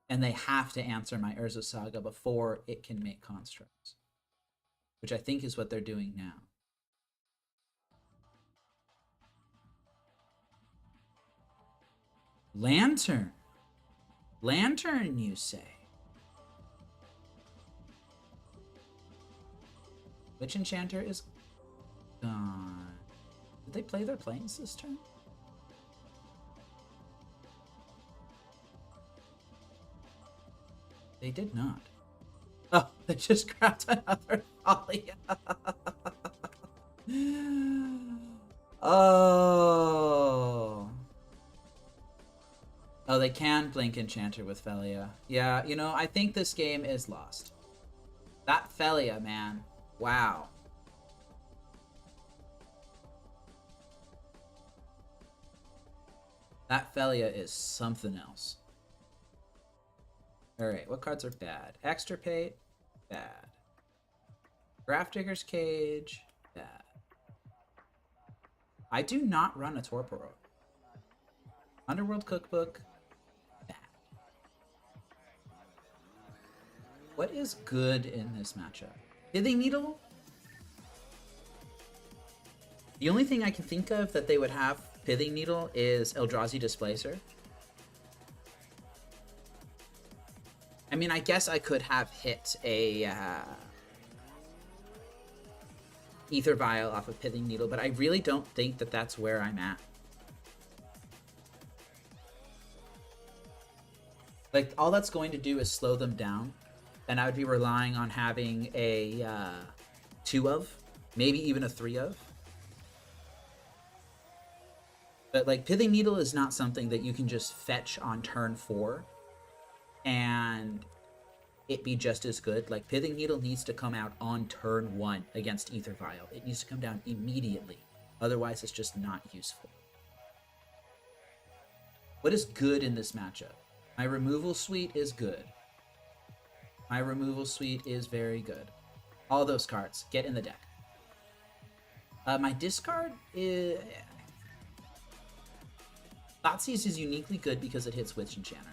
And they have to answer my Urza Saga before it can make constructs. Which I think is what they're doing now. Lantern! Lantern, you say? Witch Enchanter is gone. Did they play their planes this turn? They did not. Oh, they just grabbed another Thalia. Oh. Oh, they can blink Enchanter with Felia. Yeah, you know, I think this game is lost. That Felia, man. Wow. That Felia is something else. Alright, what cards are bad? Extirpate, bad. Grafdigger's Cage, bad. I do not run a Torpor. Underworld Cookbook, bad. What is good in this matchup? Pithing Needle? The only thing I can think of that they would have Pithing Needle is Eldrazi Displacer. I mean, I guess I could have hit a Ether Vial off of Pithing Needle, but I really don't think that that's where I'm at. Like, all that's going to do is slow them down, and I would be relying on having a 2 of, maybe even a 3 of. But, like, Pithing Needle is not something that you can just fetch on turn 4 and it be just as good. Like, Pithing Needle needs to come out on turn 1 against Ether Vial. It needs to come down immediately. Otherwise, it's just not useful. What is good in this matchup? My removal suite is good. My removal suite is very good. All those cards, get in the deck. My discard is... Thoughtseize is uniquely good because it hits Witch Enchanter.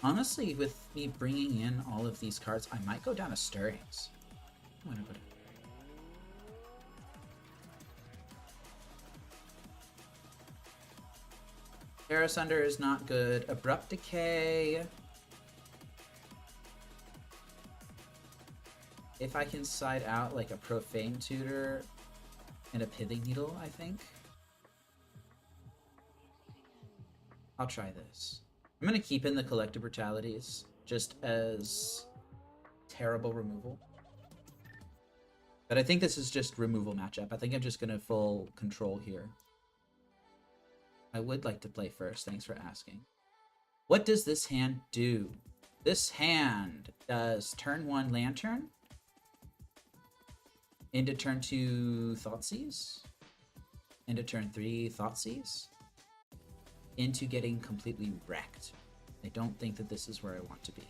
Honestly, with me bringing in all of these cards, I might go down to Stirrings. Terra Sunder is not good. Abrupt Decay. If I can side out like a Profane Tutor and a Pithing Needle, I think. I'll try this. I'm going to keep in the Collective Brutalities just as terrible removal. But I think this is just removal matchup. I think I'm just going to full control here. I would like to play first. Thanks for asking. What does this hand do? This hand does turn 1 Lantern. Into turn 2 Thoughtseize. Into turn 3 Thoughtseize. Into getting completely wrecked. I don't think that this is where I want to be.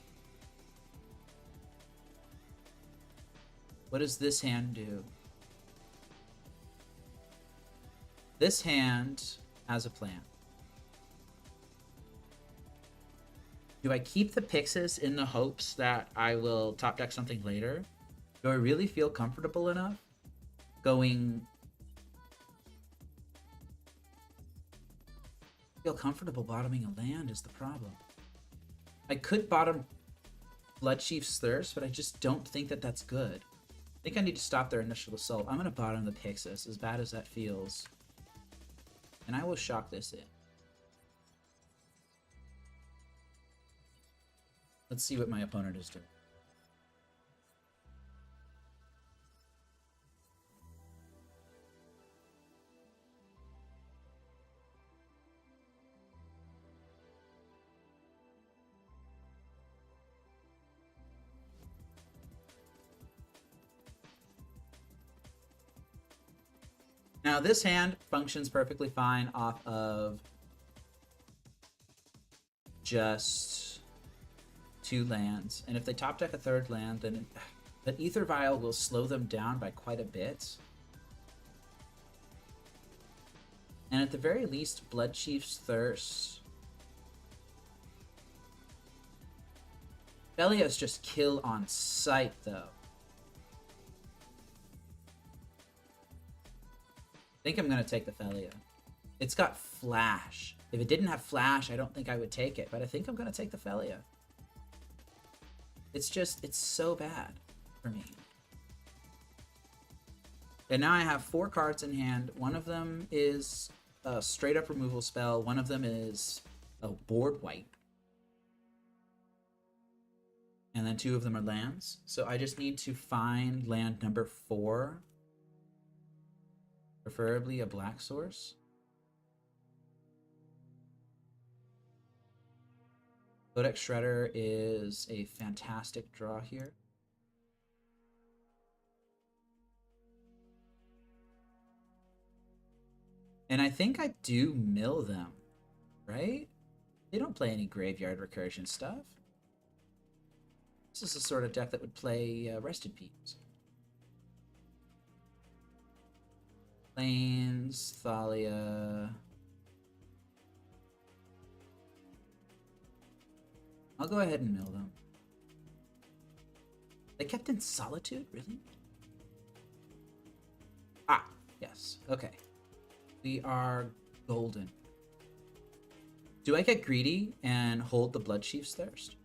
What does this hand do? This hand has a plan. Do I keep the Pixis in the hopes that I will top deck something later? Do I really feel comfortable enough going... feel comfortable bottoming a land is the problem. I could bottom Bloodchief's Thirst, but I just don't think that that's good. I think I need to stop their initial assault. I'm going to bottom the Pixis, as bad as that feels. And I will shock this in. Let's see what my opponent is doing. Now, this hand functions perfectly fine off of just 2 lands. And if they top deck a 3rd land, then the Ether Vial will slow them down by quite a bit. And at the very least, Bloodchief's Thirst. Belia's just kill on sight, though. I think I'm going to take the Felia. It's got Flash. If it didn't have Flash, I don't think I would take it, but I think I'm going to take the Felia. It's just, it's so bad for me. And now I have 4 cards in hand. One of them is a straight up removal spell. One of them is a board wipe. And then 2 of them are lands. So I just need to find land number 4. Preferably a black source. Codex Shredder is a fantastic draw here. And I think I do mill them, right? They don't play any graveyard recursion stuff. This is the sort of deck that would play Rested Peeps. Plains, Thalia. I'll go ahead and mill them. They kept in Solitude? Really? Ah, yes. Okay. We are golden. Do I get greedy and hold the Bloodchief's Thirst?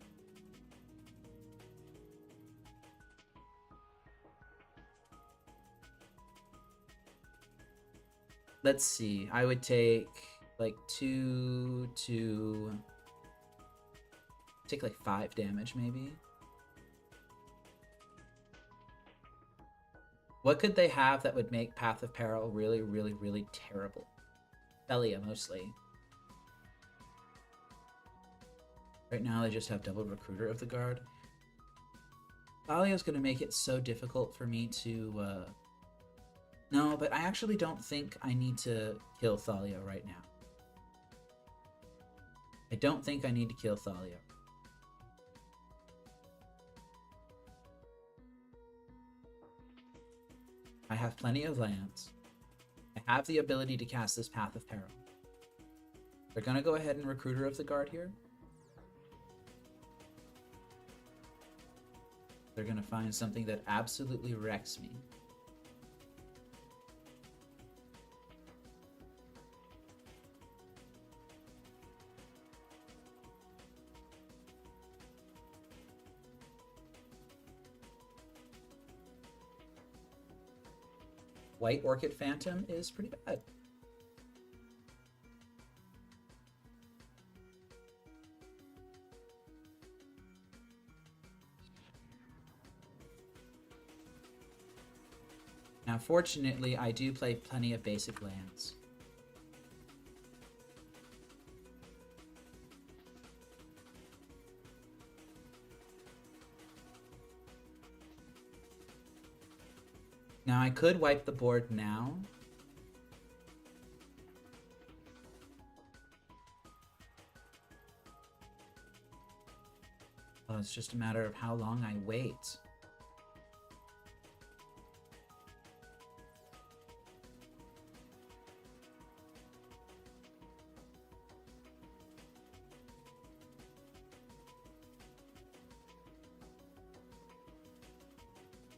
Let's see. I would take like 2 to... Take like 5 damage, maybe. What could they have that would make Path of Peril really, really, really terrible? Thalia, mostly. Right now, they just have double Recruiter of the Guard. Thalia's going to make it so difficult for me to... No, but I actually don't think I need to kill Thalia right now. I don't think I need to kill Thalia. I have plenty of lands. I have the ability to cast this Path of Peril. They're going to go ahead and Recruiter of the Guard here. They're going to find something that absolutely wrecks me. White Orchid Phantom is pretty bad. Now, fortunately, I do play plenty of basic lands. Now, I could wipe the board now. Well, it's just a matter of how long I wait.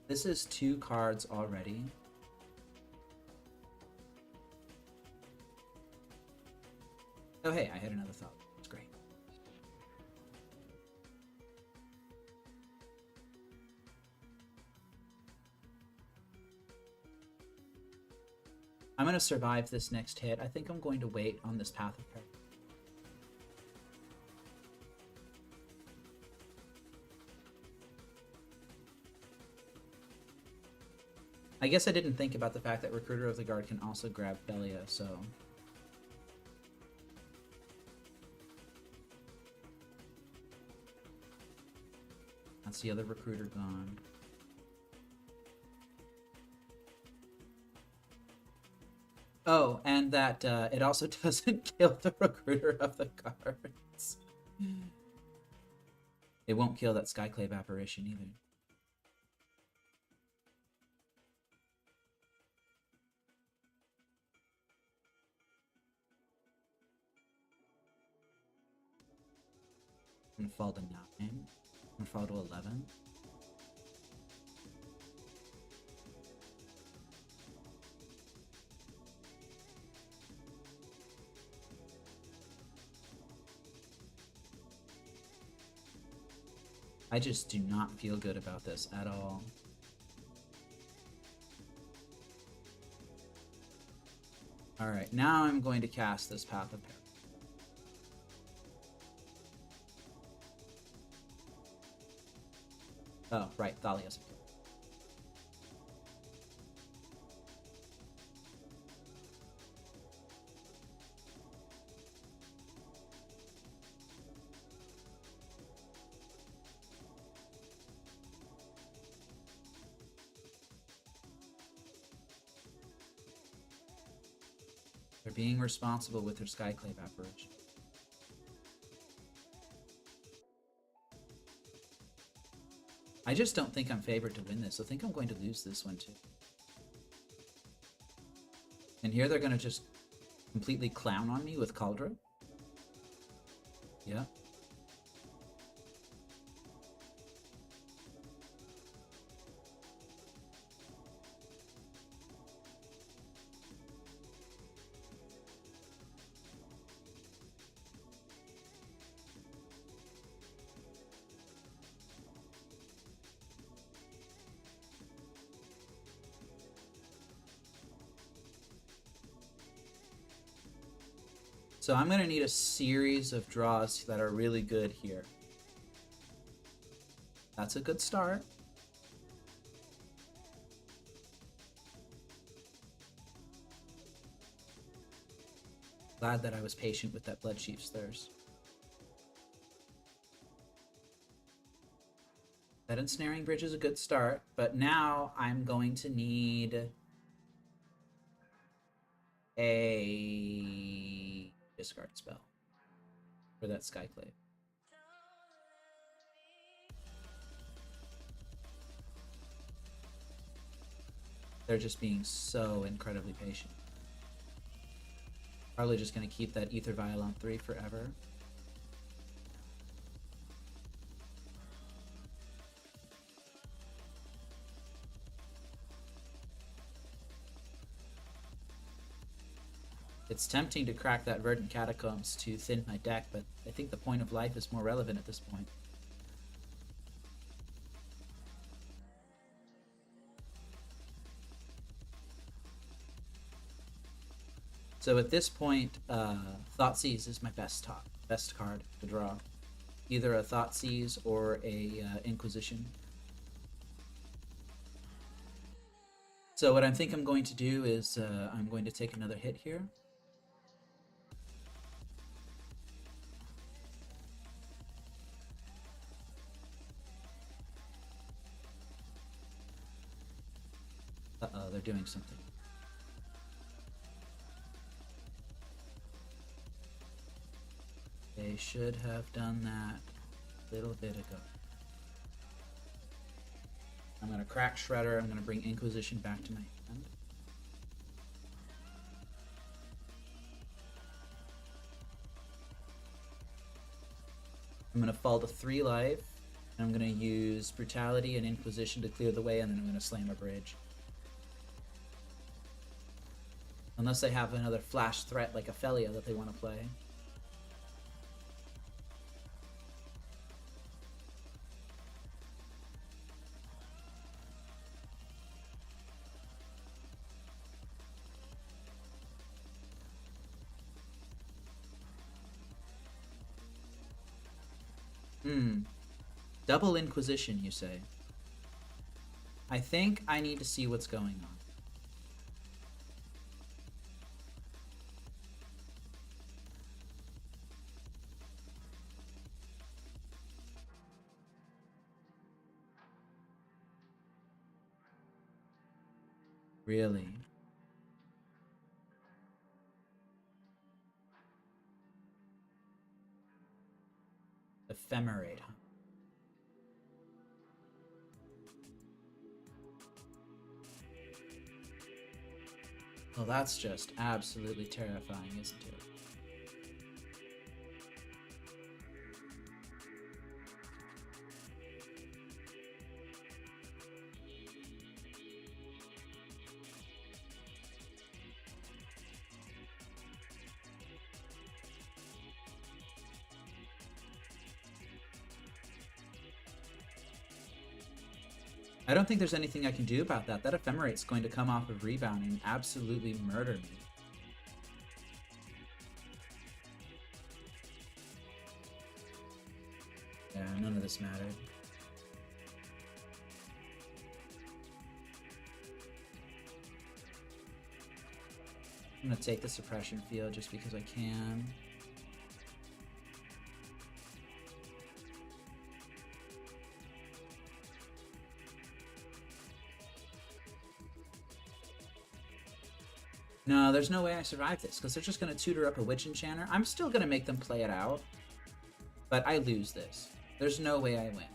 This is 2 cards already. Oh hey, I had another thought. That's great. I'm going to survive this next hit. I think I'm going to wait on this Path of Peril. I guess I didn't think about the fact that Recruiter of the Guard can also grab Thalia, so... That's the other Recruiter gone. Oh, and that it also doesn't kill the Recruiter of the Guards. It won't kill that Skyclave Apparition either. I'm gonna fall to 9. I'm gonna fall to 11. I just do not feel good about this at all. Alright, now I'm going to cast this Path of Peril. Oh, right, Thalia's a kill. They're being responsible with their Skyclave apparition. I just don't think I'm favored to win this. I think I'm going to lose this one too. And here they're going to just completely clown on me with Cauldron. Yeah. So I'm going to need a series of draws that are really good here. That's a good start. Glad that I was patient with that Bloodchief's Thirst. That Ensnaring Bridge is a good start, but now I'm going to need a discard spell for that Skyclave. They're just being so incredibly patient. Probably just going to keep that Aether Vial on 3 forever. It's tempting to crack that Verdant Catacombs to thin my deck, but I think the Point of Life is more relevant at this point. So at this point, Thoughtseize is my best card to draw. Either a Thoughtseize or a Inquisition. So what I think I'm going to do is I'm going to take another hit here. Uh-oh, they're doing something. They should have done that a little bit ago. I'm going to crack Shredder. I'm going to bring Inquisition back to my hand. I'm going to fall to 3 life. And I'm going to use Brutality and Inquisition to clear the way, and then I'm going to slam a bridge. Unless they have another flash threat like Ophelia that they want to play. Double Inquisition, you say? I think I need to see what's going on. Really? Ephemerate, huh? Well, that's just absolutely terrifying, isn't it? I don't think there's anything I can do about that. That Ephemerate's going to come off of Rebound and absolutely murder me. Yeah, none of this mattered. I'm gonna take the Suppression Field just because I can. No, there's no way I survive this, because they're just going to tutor up a Witch Enchanter. I'm still going to make them play it out, but I lose this. There's no way I win.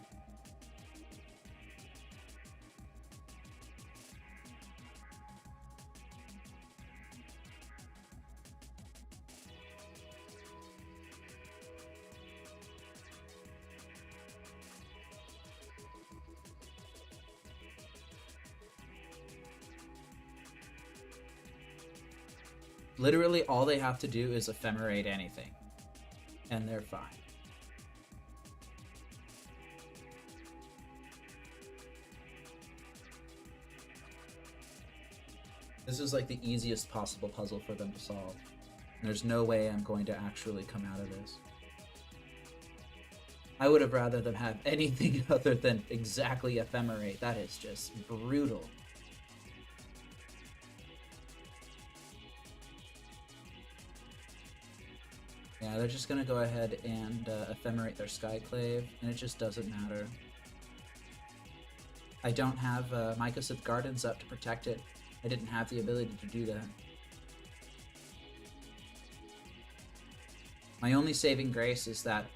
Literally, all they have to do is ephemerate anything, and they're fine. This is like the easiest possible puzzle for them to solve. There's no way I'm going to actually come out of this. I would have rather them have anything other than exactly ephemerate. That is just brutal. Yeah, they're just gonna go ahead and ephemerate their Skyclave, and it just doesn't matter. I don't have Mycosynth Gardens up to protect it. I didn't have the ability to do that. My only saving grace is that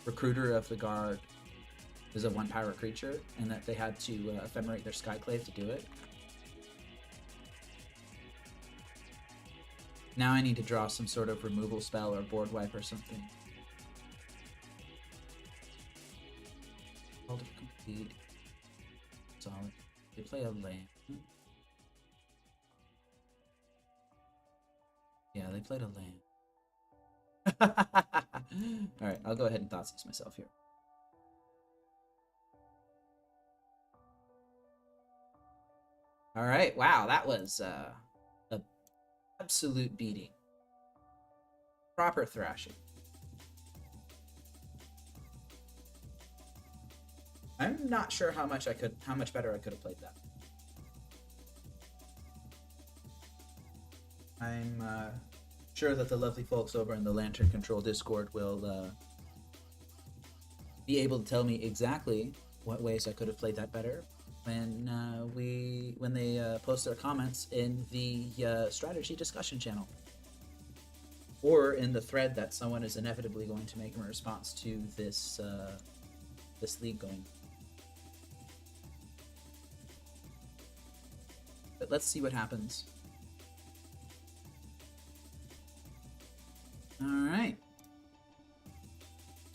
Recruiter of the Guard is a 1-power creature, and that they had to ephemerate their Skyclave to do it. Now I need to draw some sort of removal spell or board wipe or something. All to complete. Solid. They play a land. Yeah, they played a land. Alright, I'll go ahead and Thoughtseize myself here. Alright, wow, that was a absolute beating. Proper thrashing. I'm not sure how much better I could have played that. I'm sure that the lovely folks over in the Lantern Control Discord will be able to tell me exactly what ways I could have played that better when they post their comments in the strategy discussion channel, or in the thread that someone is inevitably going to make in response to this this league going. But let's see what happens. Alright.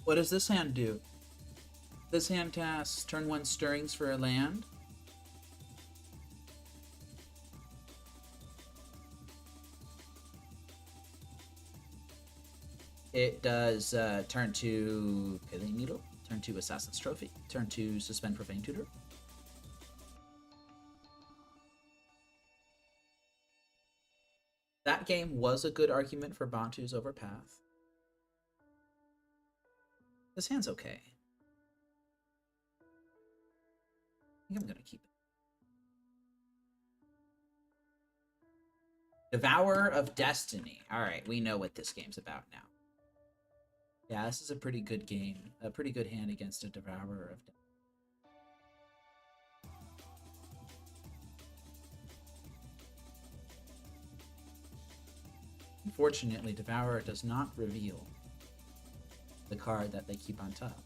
What does this hand do? This hand casts turn 1 Stirrings for a land. It does turn 2 Pillaring Needle, turn 2 Assassin's Trophy, turn 2 Suspend Profane Tutor. That game was a good argument for Bantus over Path. This hand's okay. I think I'm gonna keep it. Devourer of Destiny. Alright, we know what this game's about now. Yeah, this is a pretty good game. A pretty good hand against a Devourer of Destiny. Unfortunately, Devourer does not reveal the card that they keep on top.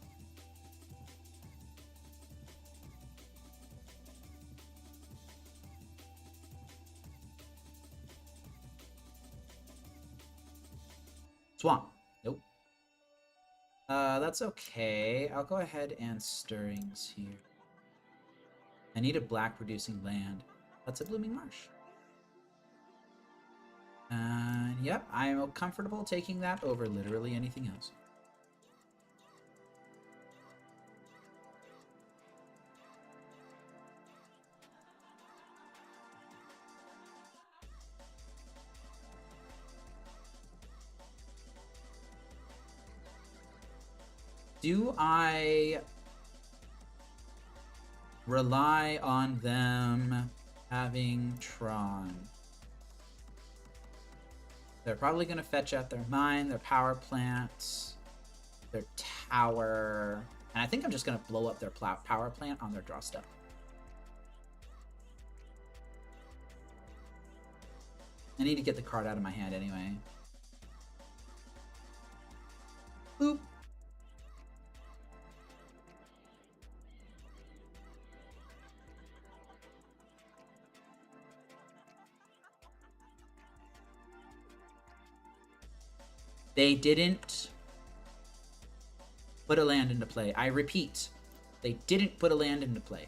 Swamp. Nope. That's okay. I'll go ahead and Stirrings here. I need a black producing land. That's a Blooming Marsh. Yep, I'm comfortable taking that over literally anything else. Do I rely on them having Tron? They're probably going to fetch out their mine, their power plants, their tower, and I think I'm just going to blow up their power plant on their draw step. I need to get the card out of my hand anyway. Boop. They didn't put a land into play. I repeat, they didn't put a land into play.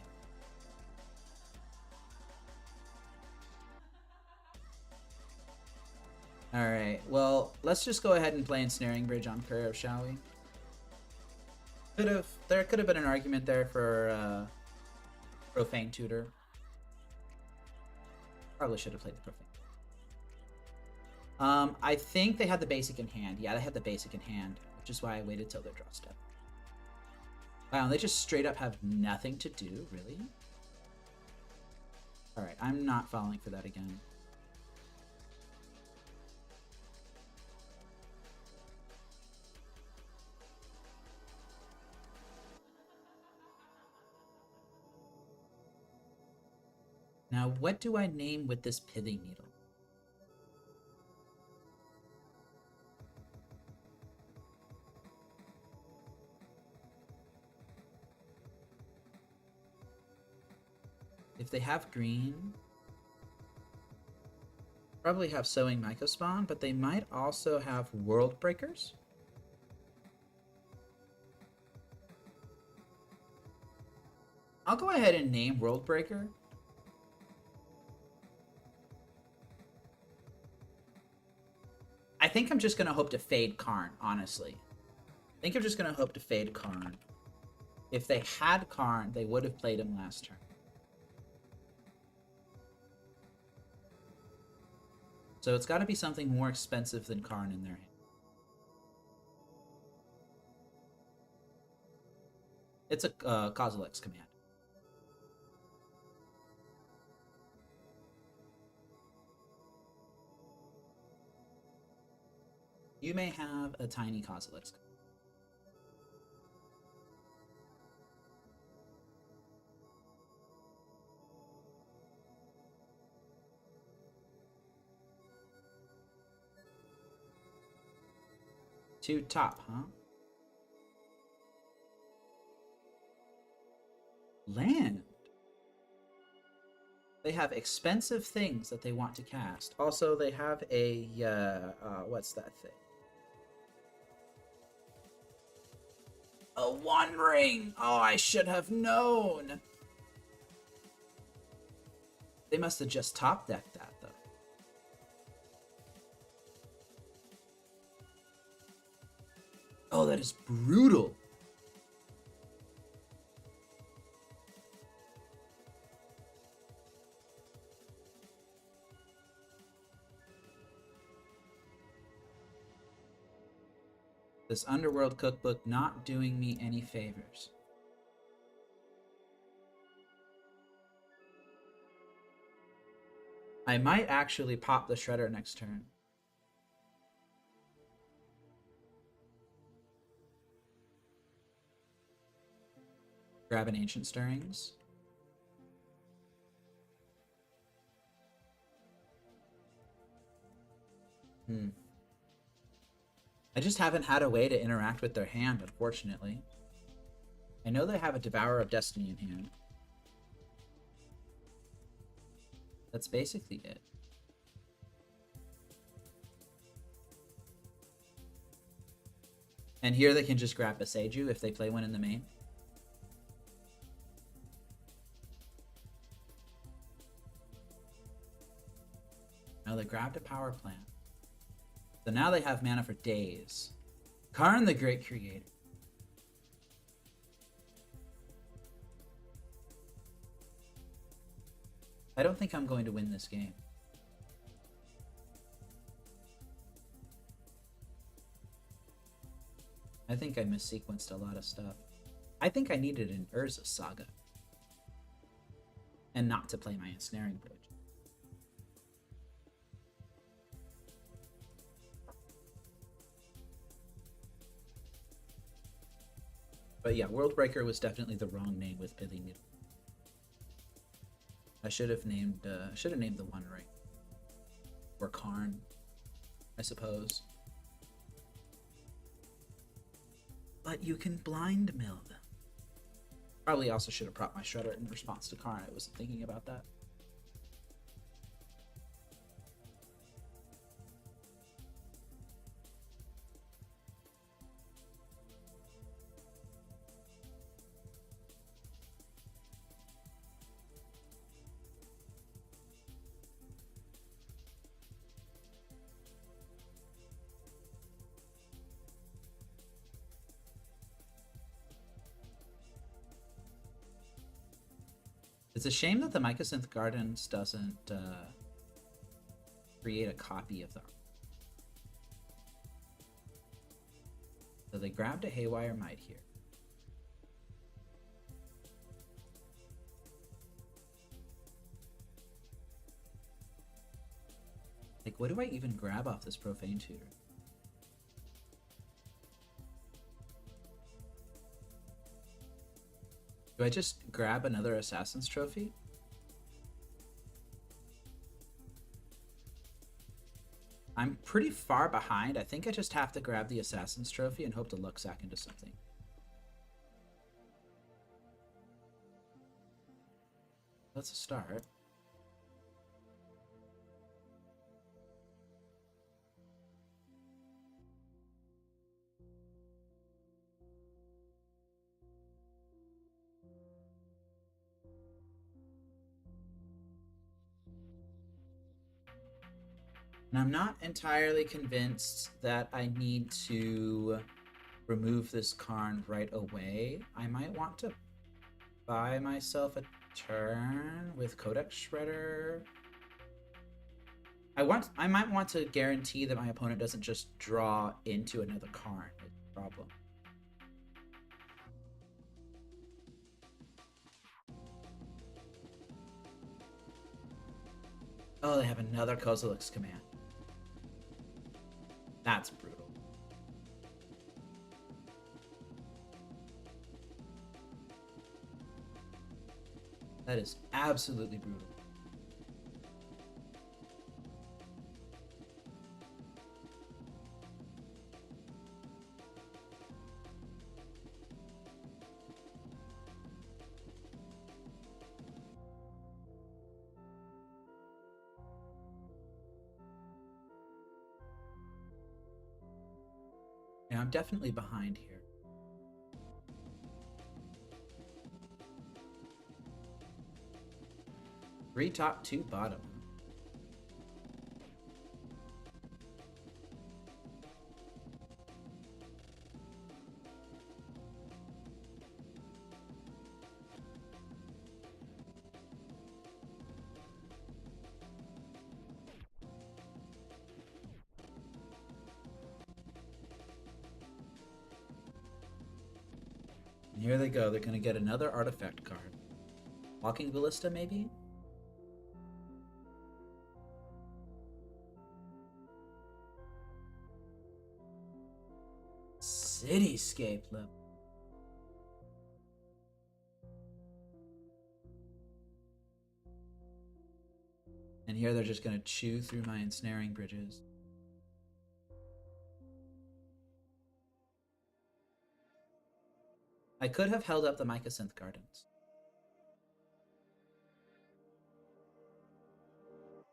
Alright, well, let's just go ahead and play Ensnaring Bridge on Curve, shall we? There could have been an argument there for Profane Tutor. Probably should have played the Profane. I think they had the basic in hand. Yeah, they had the basic in hand, which is why I waited till their draw step. Wow, they just straight up have nothing to do, really? Alright, I'm not falling for that again. Now, what do I name with this Pithing Needle? If they have green, probably have Sowing Mycospawn, but they might also have World Breakers. I'll go ahead and name World Breaker. I think I'm just going to hope to fade Karn, honestly. I think I'm just going to hope to fade Karn. If they had Karn, they would have played him last turn. So it's got to be something more expensive than Karn in their hand. It's a Kozilek's command. You may have a tiny Kozilek's command. Two top, huh? Land. They have expensive things that they want to cast. Also, they have a, what's that thing? A One Ring! Oh, I should have known! They must have just top decked that, though. Oh, that is brutal. This Underworld cookbook not doing me any favors. I might actually pop the Shredder next turn. Grab an Ancient Stirrings. I just haven't had a way to interact with their hand, unfortunately. I know they have a Devourer of Destiny in hand. That's basically it. And here they can just grab Beseiju if they play one in the main. Now they grabbed a power plant. So now they have mana for days. Karn the Great Creator. I don't think I'm going to win this game. I think I missequenced a lot of stuff. I think I needed an Urza Saga. And not to play my Ensnaring Bridge. But yeah, World Breaker was definitely the wrong name with Pithing Needle. I should have named the One Ring. Or Karn, I suppose. But you can blind mill them. Probably also should have propped my Shredder in response to Karn. I wasn't thinking about that. It's a shame that the Mycosynth Gardens doesn't create a copy of them. So they grabbed a Haywire Might here. Like, what do I even grab off this Profane Tutor? Do I just grab another Assassin's Trophy? I'm pretty far behind. I think I just have to grab the Assassin's Trophy and hope to luck sack into something. Let's start. And I'm not entirely convinced that I need to remove this Karn right away. I might want to buy myself a turn with Codex Shredder. I might want to guarantee that my opponent doesn't just draw into another Karn. It's a problem. Oh, they have another Kozilek's Command. That's brutal. That is absolutely brutal. Yeah, I'm definitely behind here. Three top, two bottom. And here they go. They're going to get another artifact card. Walking Ballista, maybe? Cityscape level. And here they're just going to chew through my ensnaring bridges. I could have held up the Mycosynth Gardens.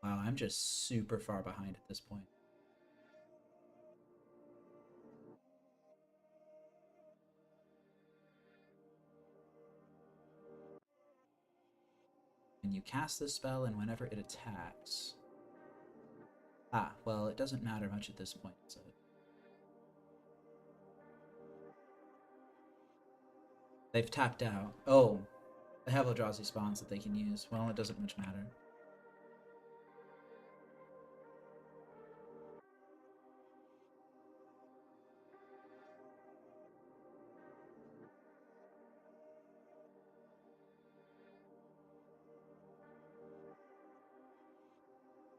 Wow, I'm just super far behind at this point. And you cast this spell, and whenever it attacks... Ah, well, it doesn't matter much at this point, so... They've tapped out. Oh, they have Eldrazi spawns that they can use. Well, it doesn't much matter.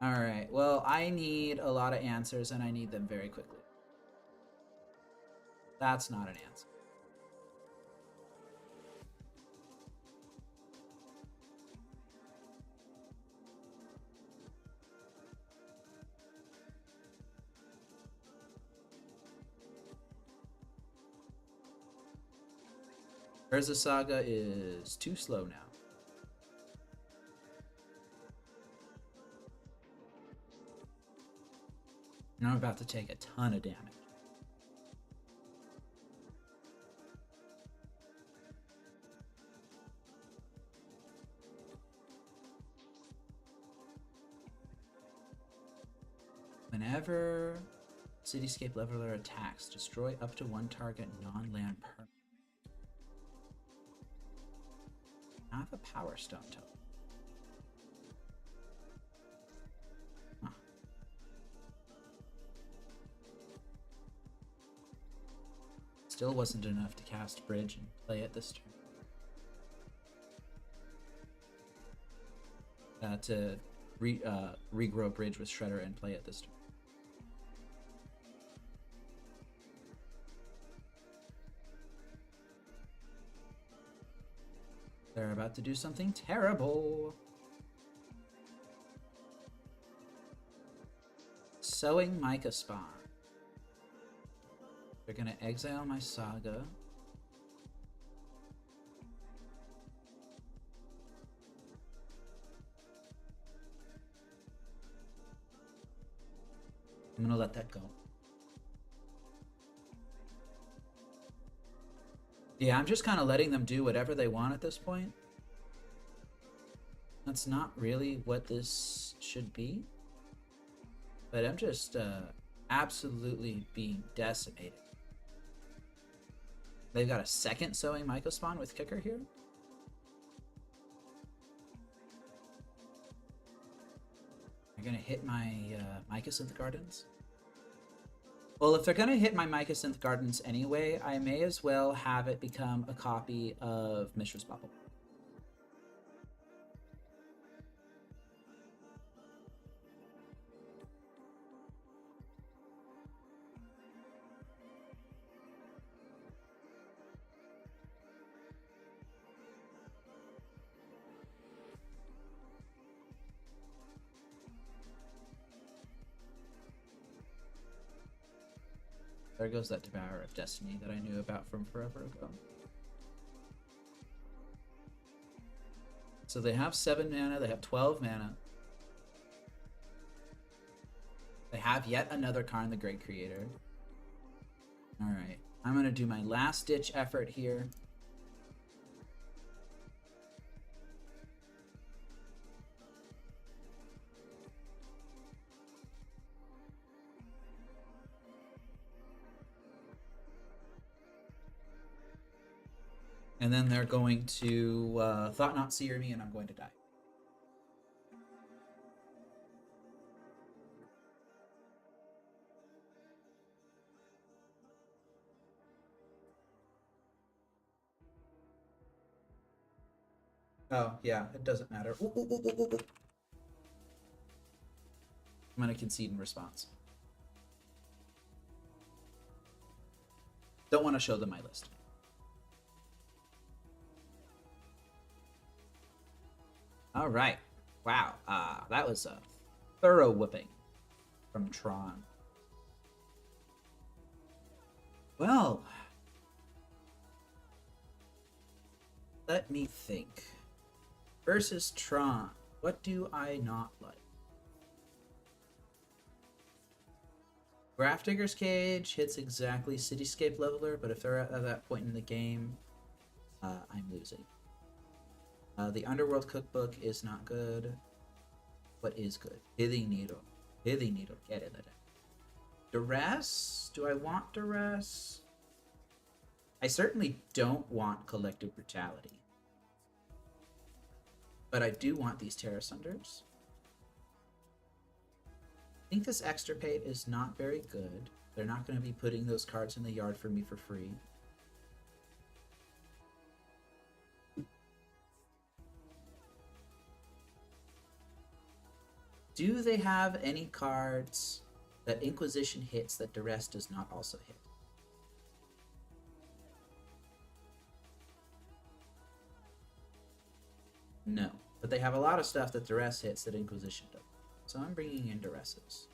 Alright, well, I need a lot of answers, and I need them very quickly. That's not an answer. Urza Saga is too slow now. And I'm about to take a ton of damage. Whenever Cityscape Leveler attacks, destroy up to one target non-land permanent. I have a Power Stone token. Huh. Still wasn't enough to cast Bridge and play it this turn. To regrow Bridge with Shredder and play it this turn. They're about to do something terrible. Sowing Micah Spawn. They're gonna exile my Saga. I'm gonna let that go. Yeah, I'm just kind of letting them do whatever they want at this point. That's not really what this should be. But I'm just absolutely being decimated. They've got a second Sowing Micah Spawn with Kicker here. They're gonna hit my Micah Synth Gardens. Well, if they're gonna hit my Micah Synth Gardens anyway, I may as well have it become a copy of Mishra's Bubble. There goes that Devourer of Destiny that I knew about from forever ago. So they have 7 mana, they have 12 mana. They have yet another Karn the Great Creator. Alright, I'm gonna do my last ditch effort here. And then they're going to Thought Not Seer me, and I'm going to die. Oh, yeah, it doesn't matter. Ooh, ooh, ooh, ooh, ooh. I'm going to concede in response. Don't want to show them my list. All right. Wow. That was a thorough whipping from Tron. Well, let me think. Versus Tron, what do I not like? Grafdigger's Cage hits exactly Cityscape Leveler, but if they're at that point in the game, I'm losing. The Underworld Cookbook is not good. What is good? Pithing Needle. Pithing Needle, get in the deck. Duress? Do I want Duress? I certainly don't want Collective Brutality. But I do want these Terra Sunders. I think this Extirpate is not very good. They're not going to be putting those cards in the yard for me for free. Do they have any cards that Inquisition hits that Duress does not also hit? No, but they have a lot of stuff that Duress hits that Inquisition does. So I'm bringing in Duresses.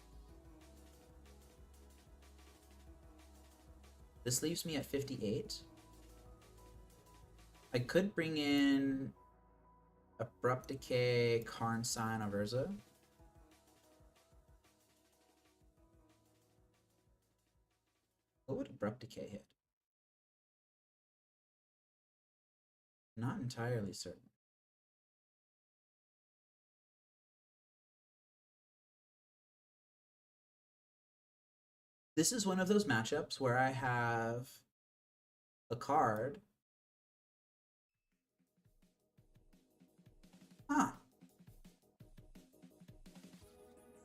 This leaves me at 58. I could bring in Abrupt Decay, Karn Sign of Urza. What would Abrupt Decay hit? Not entirely certain. This is one of those matchups where I have a card. Huh.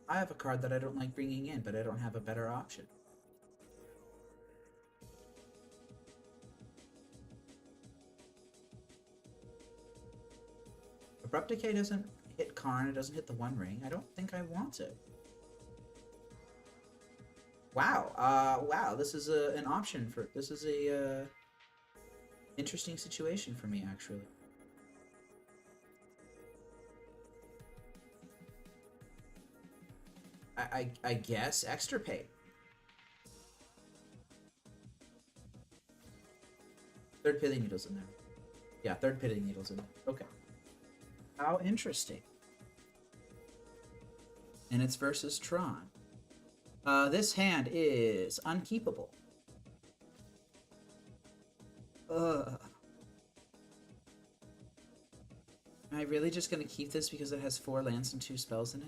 I have a card that I don't like bringing in, but I don't have a better option. Abrupt Decay doesn't hit Karn, it doesn't hit the One Ring. I don't think I want it. Wow, wow, this is an option for, this is a interesting situation for me, actually. I guess Extirpate. Third Pithing Needle's in there. Yeah, third Pithing Needle's in there. Okay. How interesting. And it's versus Tron. This hand is unkeepable. Am I really just gonna keep this because it has 4 lands and 2 spells in it?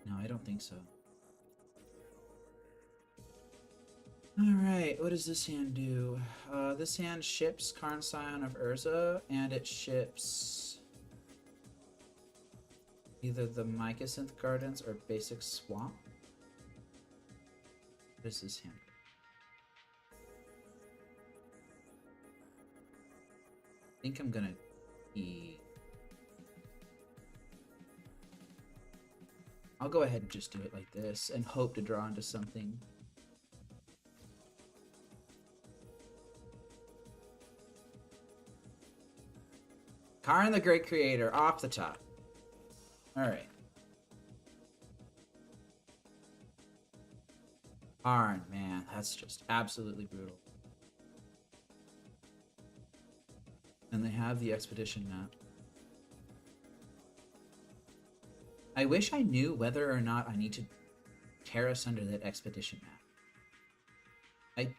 No, I don't think so. Alright, what does this hand do? This hand ships Karn Scion of Urza, and it ships either the Mycosynth Gardens or Basic Swamp. What does this hand do? I think I'm gonna I'll go ahead and just do it like this and hope to draw into something. Karn the Great Creator, off the top. Alright. Karn, man, that's just absolutely brutal. And they have the Expedition map. I wish I knew whether or not I need to terrace under that Expedition map. I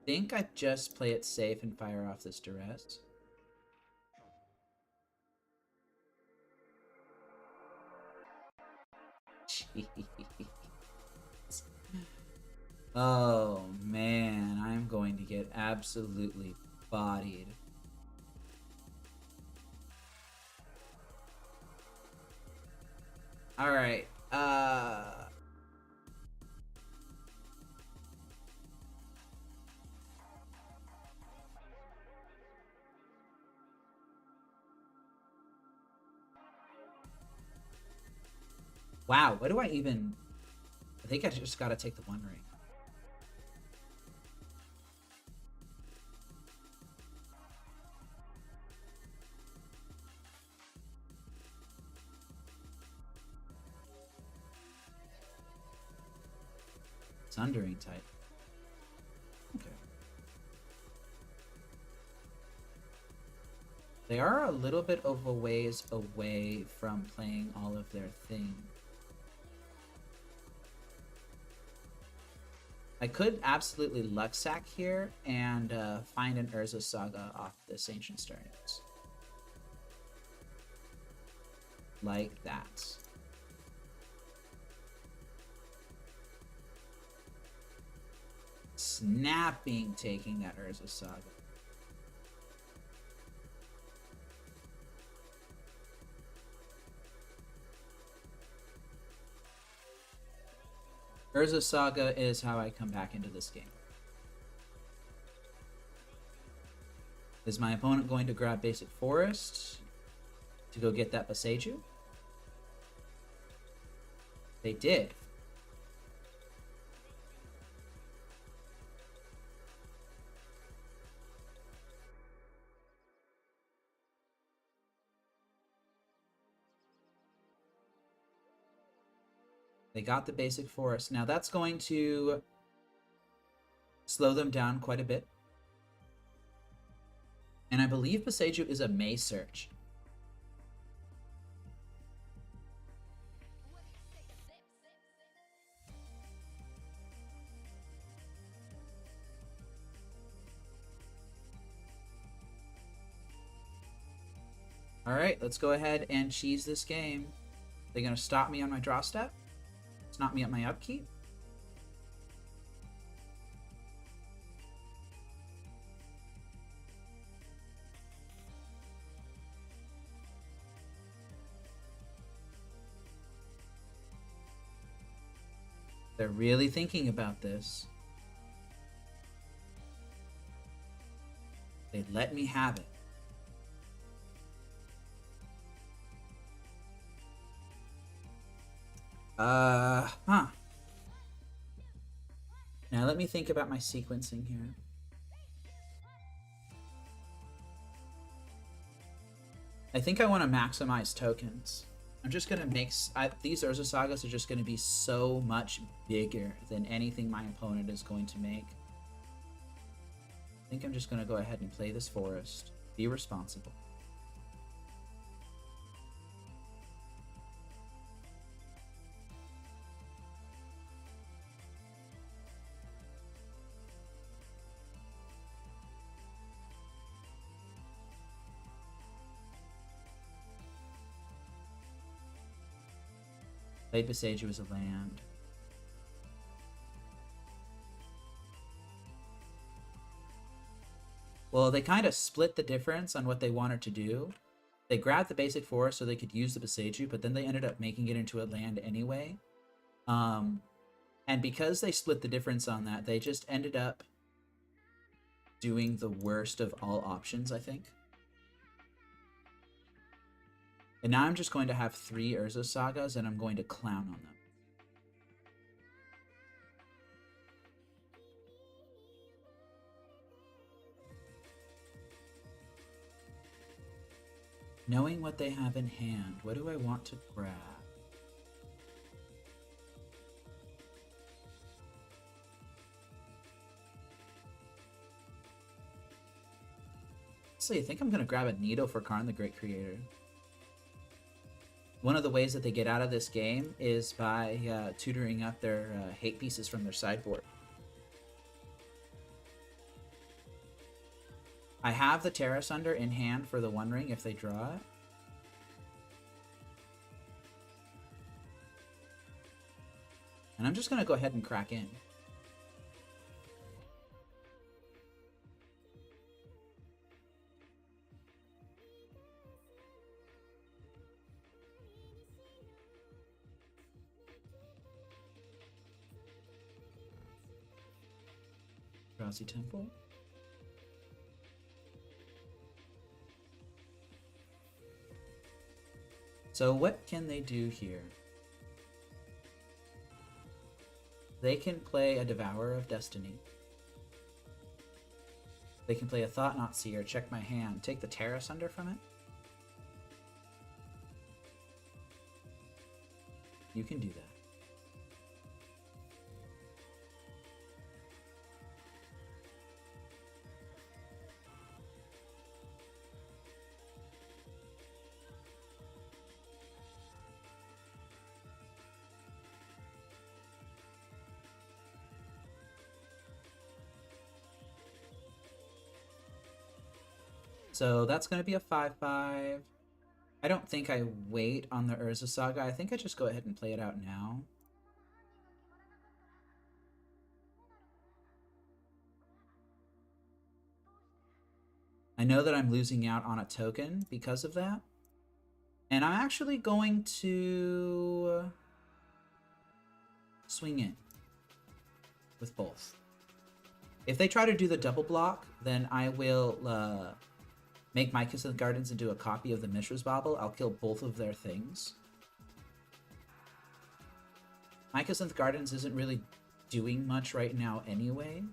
think I'd just play it safe and fire off this Duress. Jeez. Oh man, I'm going to get absolutely bodied. Alright, wow, what do I even... I think I just gotta take the One Ring. Sundering type. Okay. They are a little bit of a ways away from playing all of their thing. I could absolutely Luxac here and find an Urza Saga off this Ancient Sternets. Like that. Snapping taking that Urza Saga. Urza Saga is how I come back into this game. Is my opponent going to grab Basic Forest to go get that Boseiju? They did. They got the basic forest. Now that's going to slow them down quite a bit. And I believe 𝗟𝗟𝗡 is a May search. Alright, let's go ahead and cheese this game. They're going to stop me on my draw step. Stop me at my upkeep. They're really thinking about this. They let me have it. Now let me think about my sequencing here. I think I want to maximize tokens. I'm just going to make... these Urza Sagas are just going to be so much bigger than anything my opponent is going to make. I think I'm just going to go ahead and play this forest. Be responsible. Played 𝗟𝗟𝗡 as a land. Well, they kind of split the difference on what they wanted to do. They grabbed the basic forest so they could use the 𝗟𝗟𝗡, but then they ended up making it into a land anyway. And because they split the difference on that, they just ended up doing the worst of all options, I think. And now I'm just going to have 3 Urza Sagas, and I'm going to clown on them. Knowing what they have in hand, what do I want to grab? Honestly, I think I'm going to grab a Nito for Karn the Great Creator. One of the ways that they get out of this game is by tutoring up their hate pieces from their sideboard. I have the Terra Sunder in hand for the One Ring if they draw it. And I'm just going to go ahead and crack in. Drowsy Temple. So what can they do here? They can play a Devourer of Destiny. They can play a Thought-Knot Seer, check my hand, take the Terra Sunder from it. You can do that. So that's going to be a 5/5. I don't think I wait on the Urza Saga. I think I just go ahead and play it out now. I know that I'm losing out on a token because of that. And I'm actually going to swing in with both. If they try to do the double block, then I will make Mycosynth Gardens into a copy of the Mishra's Bauble. I'll kill both of their things. Mycosynth Gardens isn't really doing much right now anyway.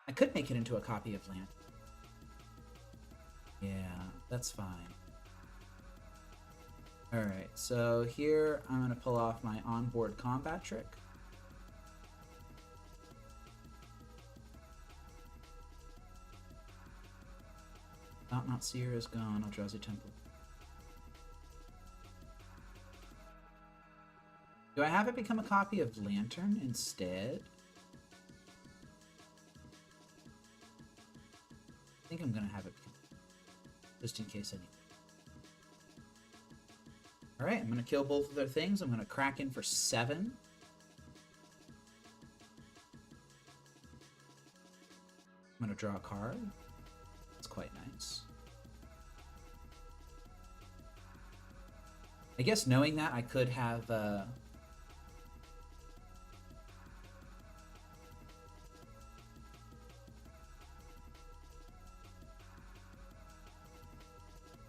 I could make it into a copy of land. Yeah, that's fine. Alright, so here I'm going to pull off my onboard combat trick. Not Seer is gone, Eldrazi Temple. Do I have it become a copy of Lantern instead? I think I'm gonna have it become, just in case I need it. Alright, I'm gonna kill both of their things. I'm gonna crack in for 7. I'm gonna draw a card. That's quite nice. I guess knowing that, I could have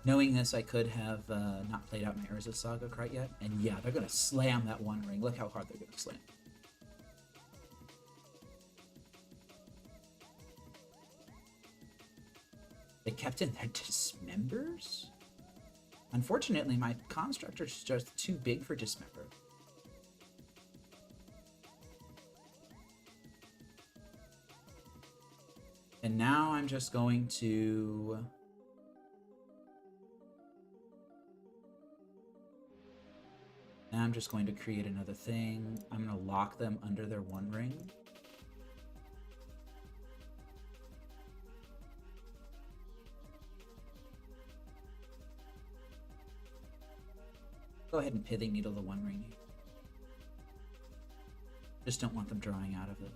knowing this, I could have not played out my Urza Saga quite yet. And yeah, they're gonna slam that One Ring. Look how hard they're gonna slam. They kept in their Dismembers? Unfortunately, my Constructor is just too big for Dismember. And now I'm just going to... Now I'm just going to create another thing. I'm going to lock them under their One Ring. Go ahead and Pithing Needle the One Ring. Just don't want them drawing out of it.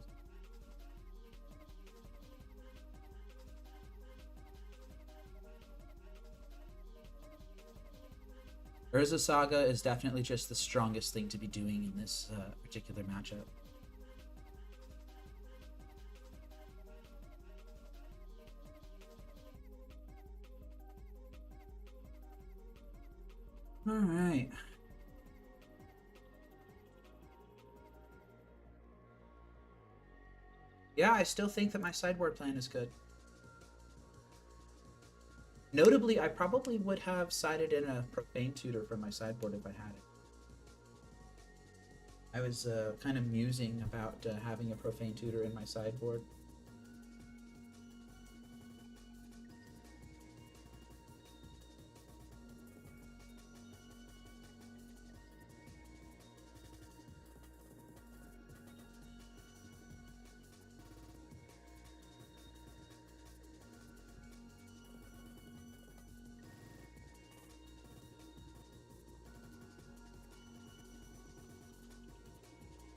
Urza Saga is definitely just the strongest thing to be doing in this particular matchup. All right. Yeah, I still think that my sideboard plan is good. Notably, I probably would have sided in a Profane Tutor for my sideboard if I had it. I was kind of musing about having a Profane Tutor in my sideboard.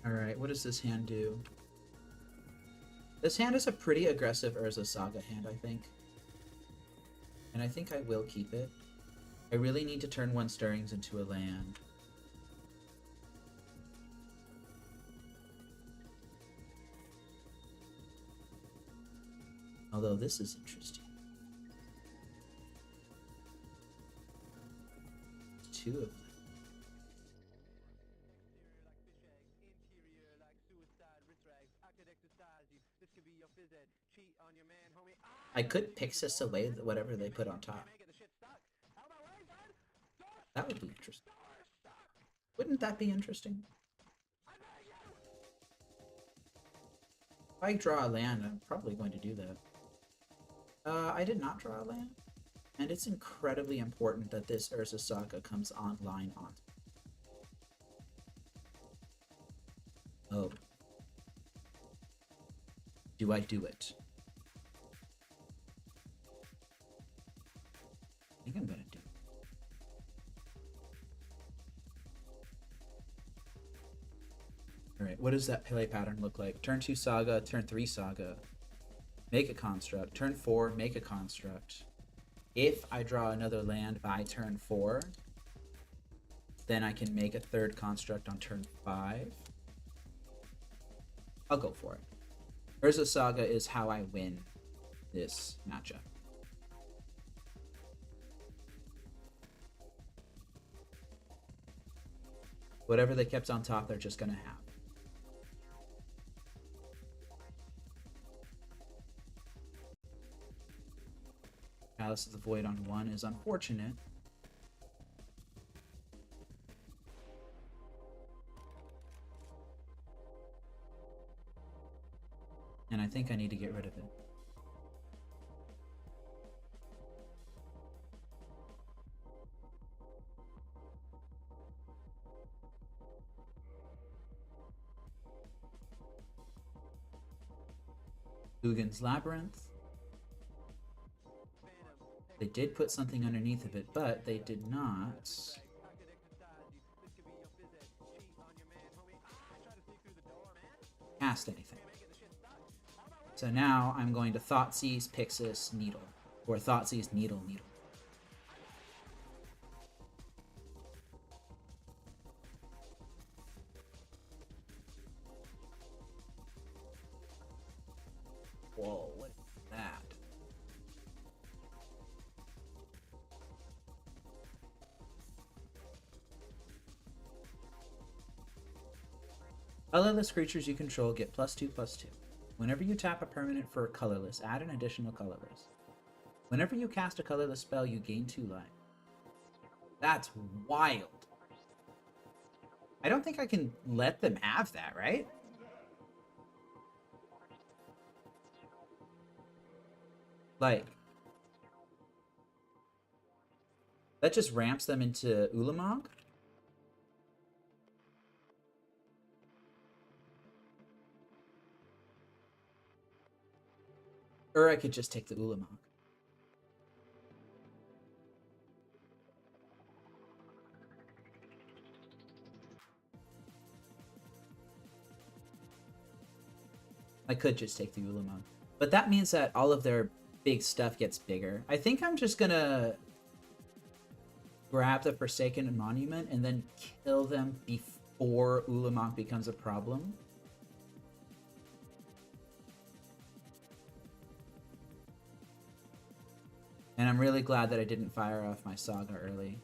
Alright, what does this hand do? This hand is a pretty aggressive Urza Saga hand, I think. And I think I will keep it. I really need to turn 1 Stirrings into a land. Although this is interesting. 2 of them. I could Pixis away whatever they put on top. That would be interesting. Wouldn't that be interesting? If I draw a land, I'm probably going to do that. I did not draw a land. And it's incredibly important that this Urza Saga comes online on. Oh. Do I do it? I think I'm gonna do it. Alright, what does that play pattern look like? Turn 2 Saga, turn 3 Saga. Make a construct. Turn 4, make a construct. If I draw another land by turn 4, then I can make a 3rd construct on turn 5. I'll go for it. Urza Saga is how I win this matchup. Whatever they kept on top, they're just going to have. Palace of the Void on 1 is unfortunate. And I think I need to get rid of it. Uggin's Labyrinth. They did put something underneath of it, but they did not cast anything. So now I'm going to Thoughtseize, Pixis, Needle. Or Thoughtseize, Needle, Needle. Whoa, what is that? Colorless creatures you control get +2/+2. Whenever you tap a permanent for colorless, add an additional colorless. Whenever you cast a colorless spell, you gain 2 life. That's wild. I don't think I can let them have that, right? Like, that just ramps them into Ulamog? Or I could just take the Ulamog. I could just take the Ulamog. But that means that all of their big stuff gets bigger. I think I'm just gonna grab the Forsaken Monument and then kill them before Ulamog becomes a problem. And I'm really glad that I didn't fire off my Saga early.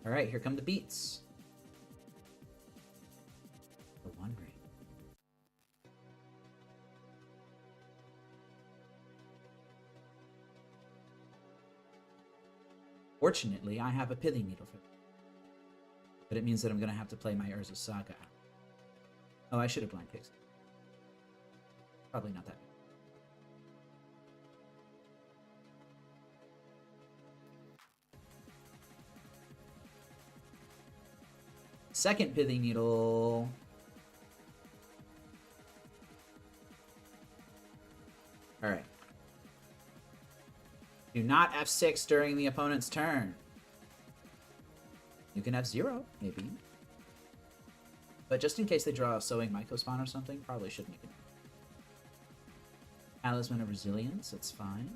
Alright, here come the beats. The One Ring. Fortunately, I have a Pithing Needle for them. But it means that I'm going to have to play my Urza Saga out. Oh, I should have blind pixed. Probably not that bad. Second Pithing Needle. Alright. Do not F6 during the opponent's turn. You can F0, maybe. But just in case they draw a Sowing Mycospawn or something, probably shouldn't even. Talisman of Resilience, that's fine.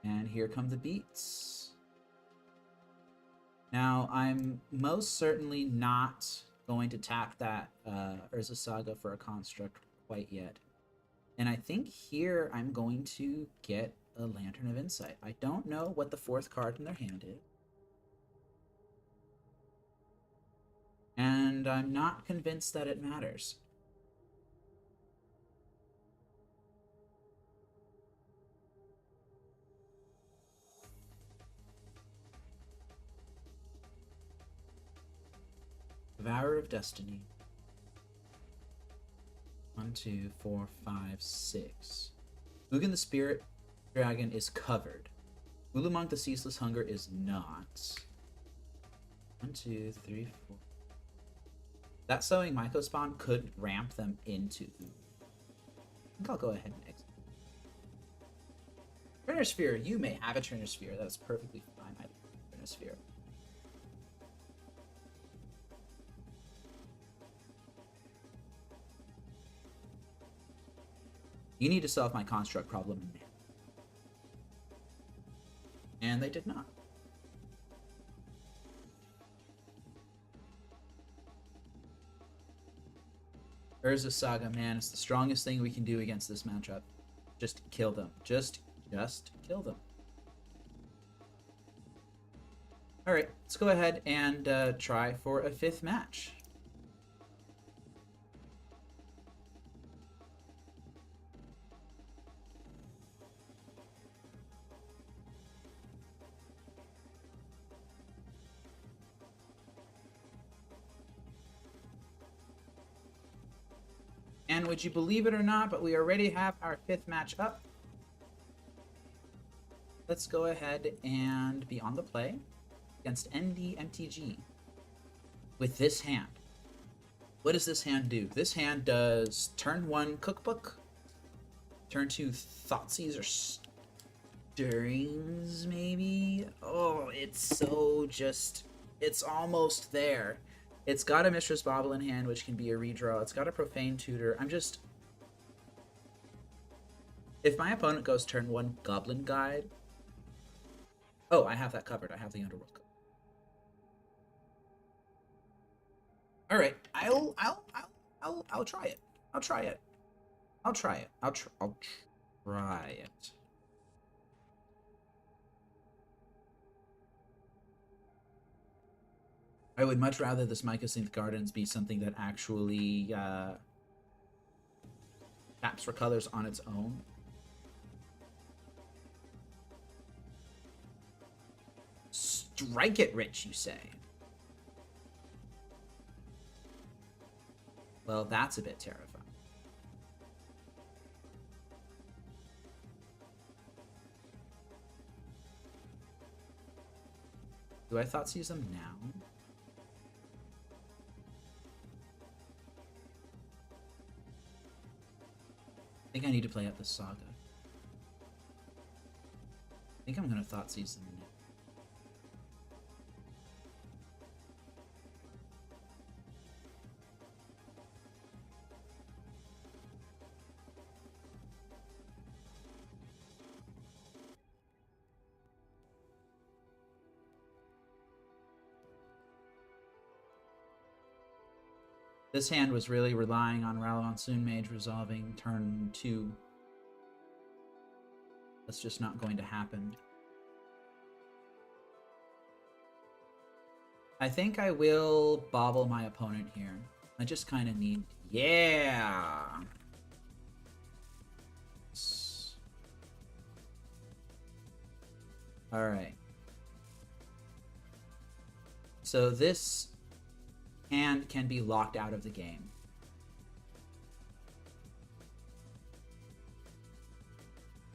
And here come the beats. Now, I'm most certainly not going to tap that Urza Saga for a construct quite yet. And I think here I'm going to get a Lantern of Insight. I don't know what the fourth card in their hand is. And I'm not convinced that it matters. Devourer of Destiny. 1, 2, 4, 5, 6. Ugin the Spirit Dragon is covered. Ulamog the Ceaseless Hunger is not. 1, 2, 3, 4. That Sowing Mycospawn could ramp them into. I think I'll go ahead and exit. Trainer Sphere, you may have a Trainer Sphere. That's perfectly fine. I like Trainer Sphere. You need to solve my construct problem now. And they did not. Urza Saga, man, it's the strongest thing we can do against this matchup. Just kill them. Just kill them. Alright, let's go ahead and try for a 5th match. And would you believe it or not, but we already have our 5th match up. Let's go ahead and be on the play against MTG with this hand. What does this hand do? This hand does turn 1 Cookbook, turn 2 Thoughtseize or Stirrings, maybe? Oh, it's so just... It's almost there. It's got a Mistress Bauble in hand, which can be a redraw. It's got a Profane Tutor. I'm just... If my opponent goes turn 1 Goblin Guide... Oh, I have that covered. I have the Underworld covered. All right, I'll try it. I'll try it. I'll try it. I'll try it. I would much rather this Mycosynth Gardens be something that actually taps for colors on its own. Strike it rich, you say? Well, that's a bit terrifying. Do I Thoughtseize them now? I think I need to play out the Saga. I think I'm going to Thoughtseize them now. This hand was really relying on Rala Monsoon Mage resolving turn 2. That's just not going to happen. I think I will bobble my opponent here. I just kind of need... Yeah! Alright. So this hand can be locked out of the game.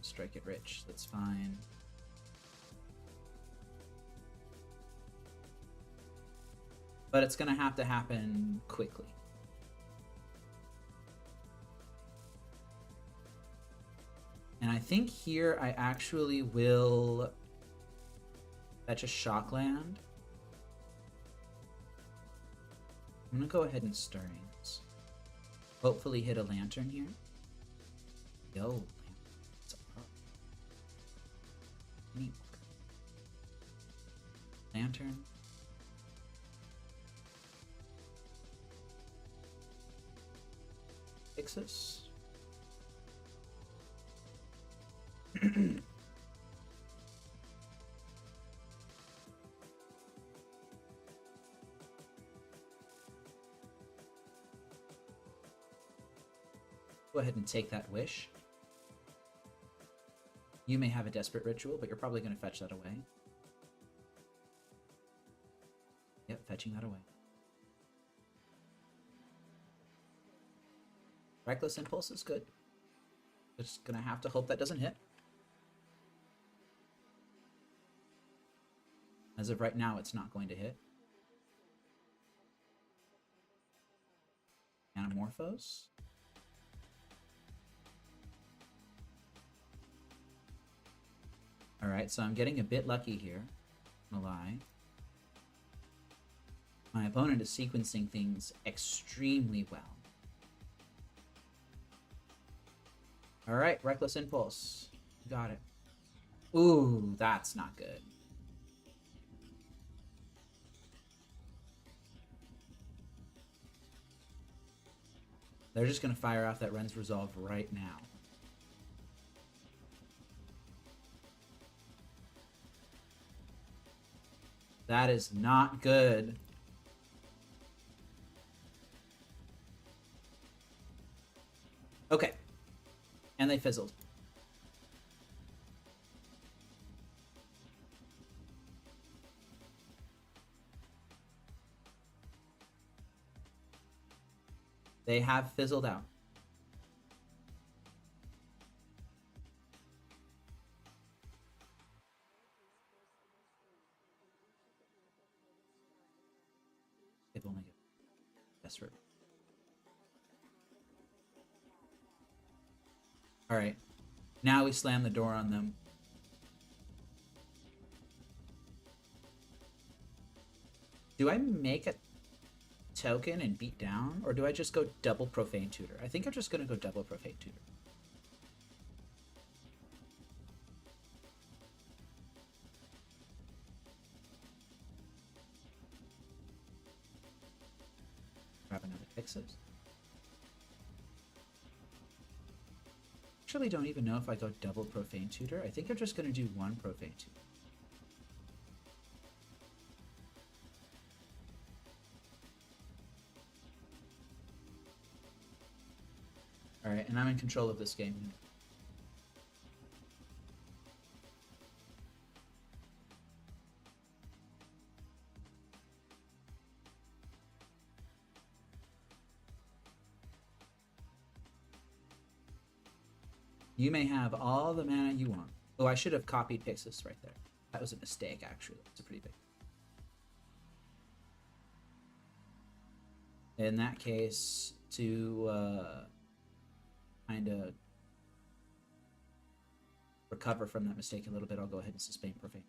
Strike it rich, that's fine. But it's gonna have to happen quickly. And I think here I actually will fetch a shock land. I'm gonna go ahead and Stirrings. Hopefully hit a Lantern here. Yo, it's up. Neat. Lantern. Fixus. Go ahead and take that wish. You may have a Desperate Ritual, but you're probably going to fetch that away. Yep, fetching that away. Reckless Impulse is good. Just going to have to hope that doesn't hit. As of right now, it's not going to hit. Anamorphose. Alright, so I'm getting a bit lucky here. I'm gonna lie. My opponent is sequencing things extremely well. Alright, Reckless Impulse. Got it. Ooh, that's not good. They're just going to fire off that Ren's Resolve right now. That is not good. Okay. And they fizzled. They have fizzled out. They've only got desperate. All right. Now we slam the door on them. Do I make a token and beat down, or do I just go double Profane Tutor? I think I'm just going to go double Profane Tutor. Grab another Pixis. Actually don't even know if I go double Profane Tutor. I think I'm just going to do one Profane Tutor. Alright, and I'm in control of this game. You may have all the mana you want. Oh, I should have copied Pixis right there. That was a mistake, actually. It's a pretty big. In that case, to kind of recover from that mistake a little bit, I'll go ahead and suspend Profane.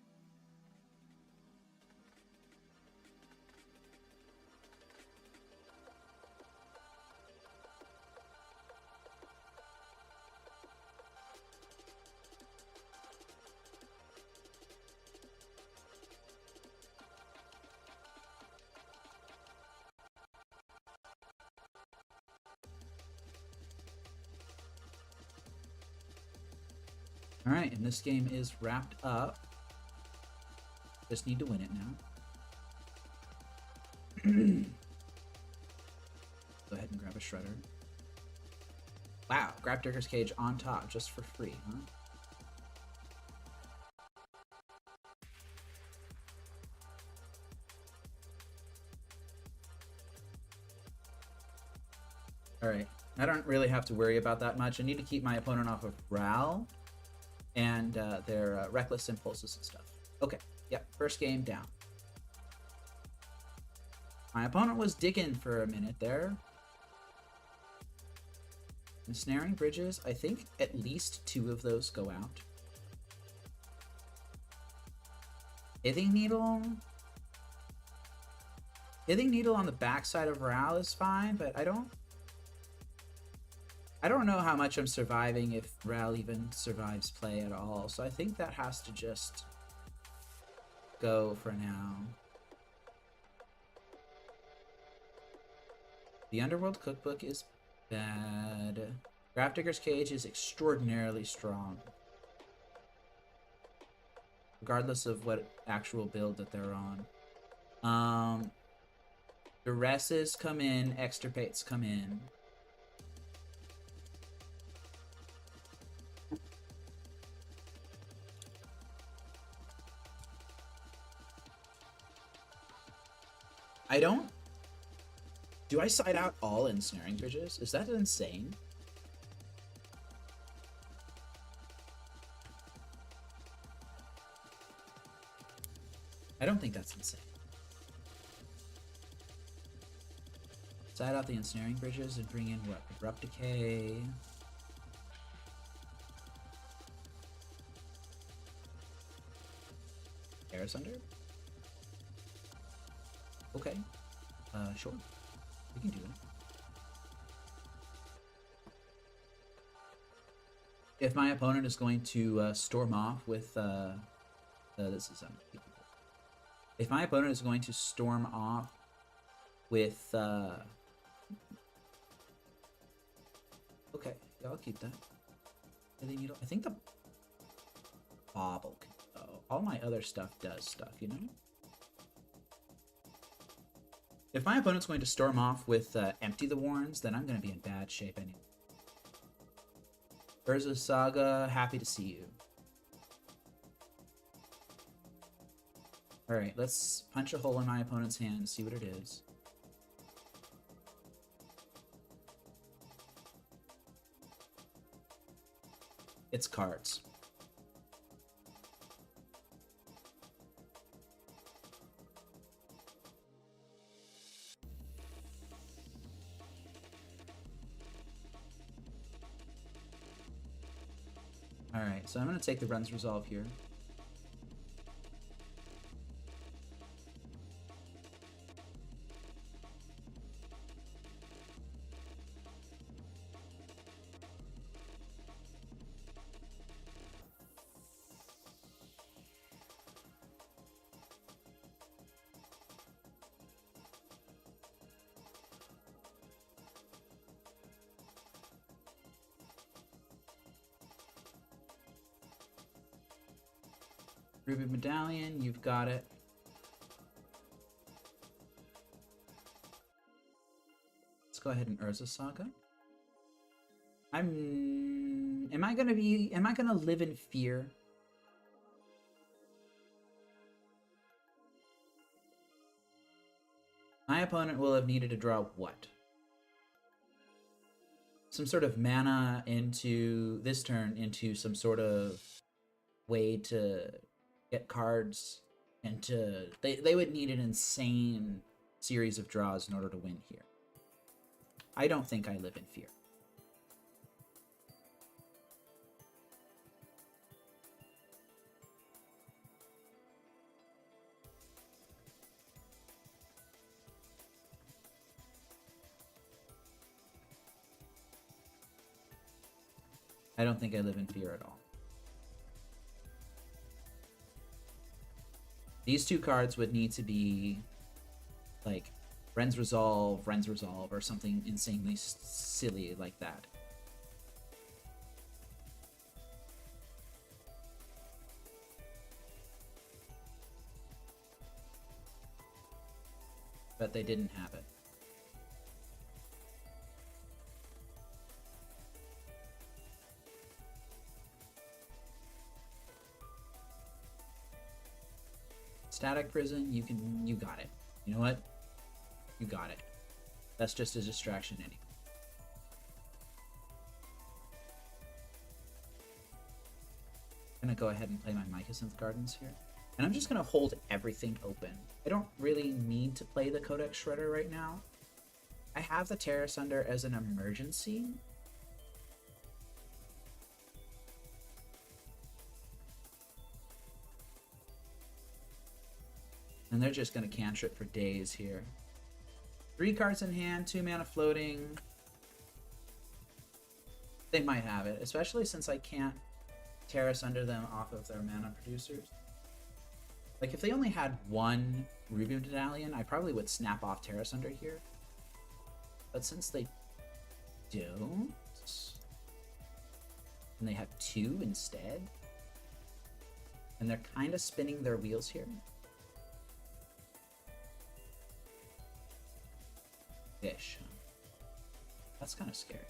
Alright, and this game is wrapped up. Just need to win it now. Go ahead and grab a Shredder. Wow, grab Digger's Cage on top just for free, huh? Alright, I don't really have to worry about that much. I need to keep my opponent off of 𝗟𝗓 and their reckless impulses and stuff. Okay, yep, first game down. My opponent was digging for a minute there. Ensnaring Bridges, I think at least 2 of those go out. Pithing Needle? Pithing Needle on the backside of 𝗟𝗓 is fine, but I don't know how much I'm surviving if 𝗟𝗓 even survives play at all, so I think that has to just go for now. The Underworld Cookbook is bad. Grafdigger's Cage is extraordinarily strong, regardless of what actual build that they're on. Duresses come in, Extirpates come in. I don't... Do I side out all Ensnaring Bridges? Is that insane? I don't think that's insane. Side out the Ensnaring Bridges and bring in what? Abrupt Decay. Asunder? Okay. Sure. We can do it. If my opponent is going to storm off with this is if my opponent is going to storm off with Okay, yeah, I'll keep that. Really needle. I think the bauble can go. All my other stuff does stuff, you know? If my opponent's going to storm off with Empty the Warrens, then I'm going to be in bad shape anyway. Urza Saga, happy to see you. Alright, let's punch a hole in my opponent's hand and see what it is. It's cards. Alright, so I'm going to take the Run's Resolve here. Ruby Medallion, you've got it. Let's go ahead and Urza Saga. Am I gonna live in fear? My opponent will have needed to draw what? Some sort of mana into this turn into some sort of way to get cards and to they would need an insane series of draws in order to win here. I don't think I live in fear. I don't think I live in fear at all. These two cards would need to be like Ren's Resolve, or something insanely silly like that. But they didn't have it. Static Prison, you got it. You know what? You got it. That's just a distraction anyway. I'm gonna go ahead and play my Mycosynth Gardens here. And I'm just gonna hold everything open. I don't really need to play the Codex Shredder right now. I have the Terra Sunder as an emergency. And they're just going to cantrip for days here. 3 cards in hand, 2 mana floating. They might have it, especially since I can't Terra Sunder them off of their mana producers. Like, if they only had 1 Ruby Medallion, I probably would snap off Terra Sunder here. But since they don't, and they have 2 instead, and they're kind of spinning their wheels here. Fish. That's kind of scary.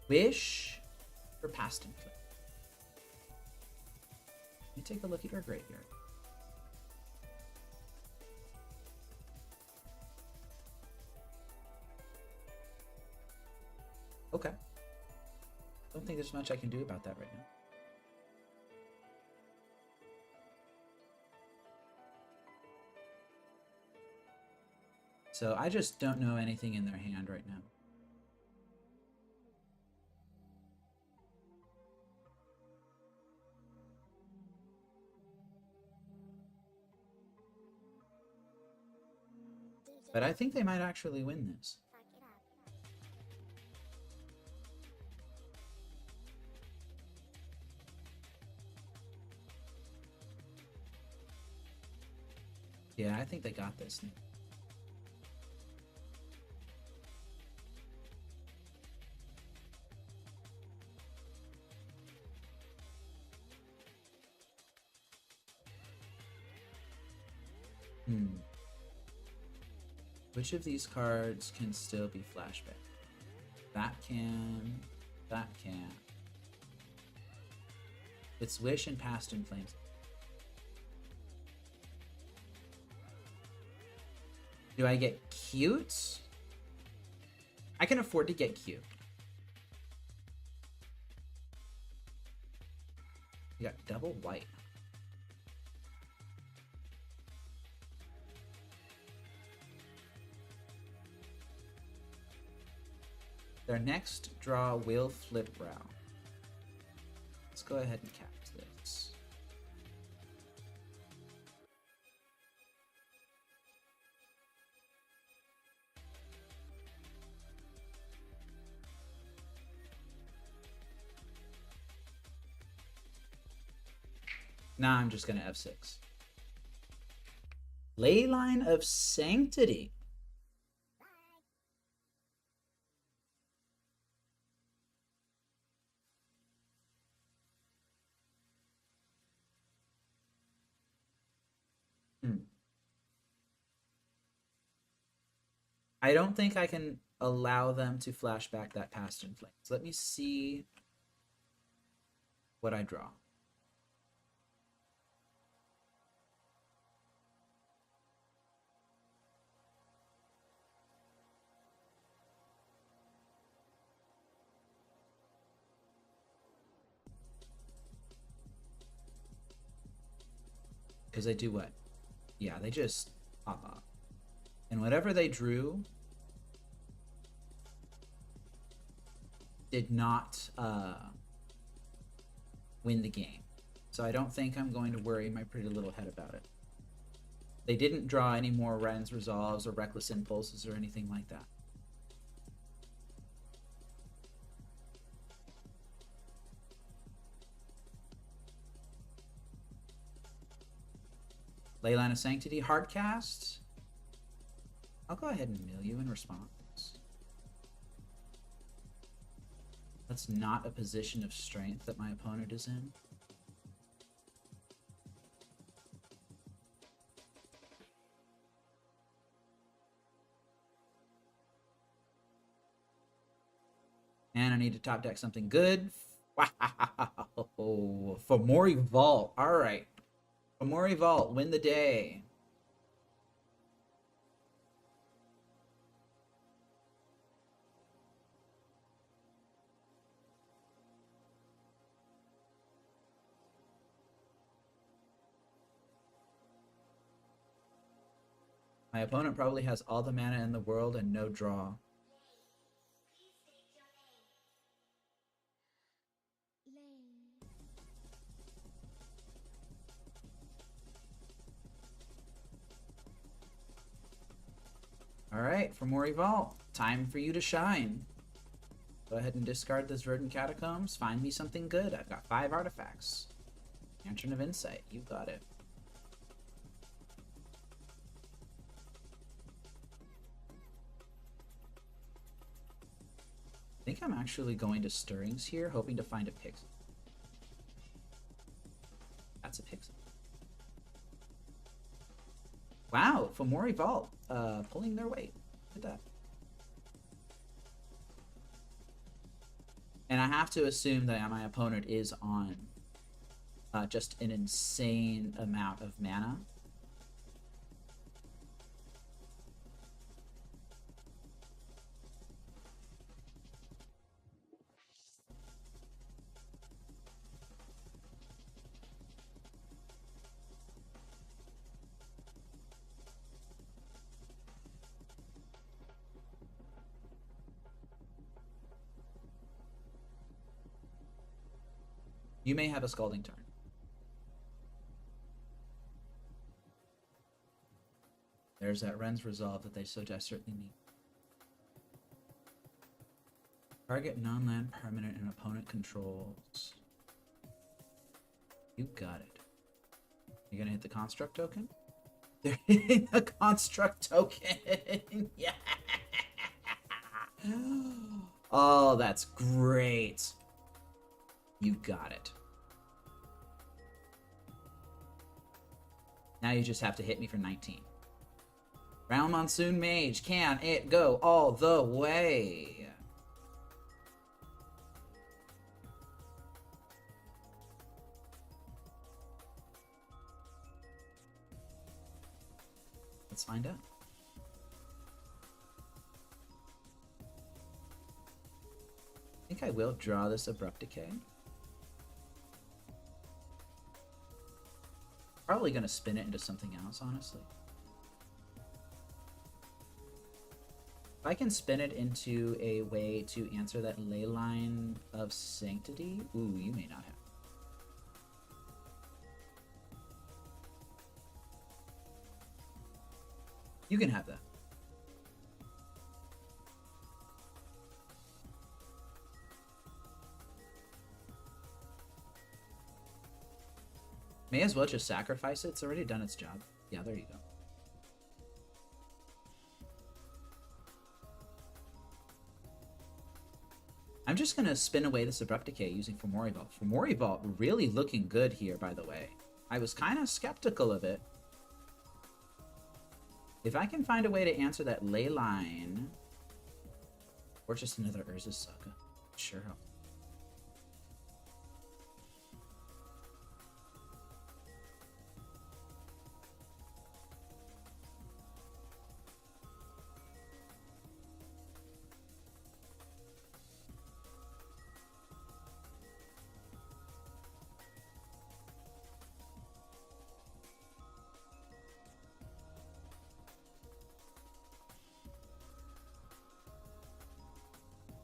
Wish for Past and Flip. Let me take a look at your graveyard. Okay. Don't think there's much I can do about that right now. So I just don't know anything in their hand right now. But I think they might actually win this. Yeah, I think they got this. Which of these cards can still be flashback? That can. That can. It's Wish and Past in Flames. Do I get cute? I can afford to get cute. You got double white. Their next draw will flip brow. Let's go ahead and cast this. Now I'm just gonna F6. Leyline of Sanctity. I don't think I can allow them to flashback that Past in Flames. Let me see what I draw. Because they do what? Yeah, they just pop up. And whatever they drew did not win the game. So I don't think I'm going to worry my pretty little head about it. They didn't draw any more Ren's Resolves or Reckless Impulses or anything like that. Leyline of Sanctity, hardcast. I'll go ahead and mill you in response. That's not a position of strength that my opponent is in. And I need to top deck something good. Wow! Fomori Vault. All right. Fomori Vault, win the day. My opponent probably has all the mana in the world and no draw. Alright, Fomori Vault. Time for you to shine. Go ahead and discard this Verdant Catacombs. Find me something good. I've got 5 artifacts. Lantern of Insight. You got it. I think I'm actually going to Stirrings here, hoping to find a Pixel. That's a Pixel. Wow, Fomori Vault, pulling their weight. Look at that. And I have to assume that my opponent is on just an insane amount of mana. You may have a Scalding Turn. There's that Ren's Resolve that they so desperately need. Target non-land permanent and opponent controls. You got it. You gonna hit the Construct token? They're hitting a construct token. Yeah. Oh, that's great. You got it. Now you just have to hit me for 19. Round Monsoon Mage, can it go all the way? Let's find out. I think I will draw this Abrupt Decay. Probably going to spin it into something else, honestly. If I can spin it into a way to answer that Leyline of Sanctity, ooh, you may not have. You can have that. May as well just sacrifice it. It's already done its job. Yeah, there you go. I'm just going to spin away this Abrupt Decay using Fomori Vault. Fomori Vault really looking good here, by the way. I was kind of skeptical of it. If I can find a way to answer that Leyline, or just another Urza's Saga, sure help.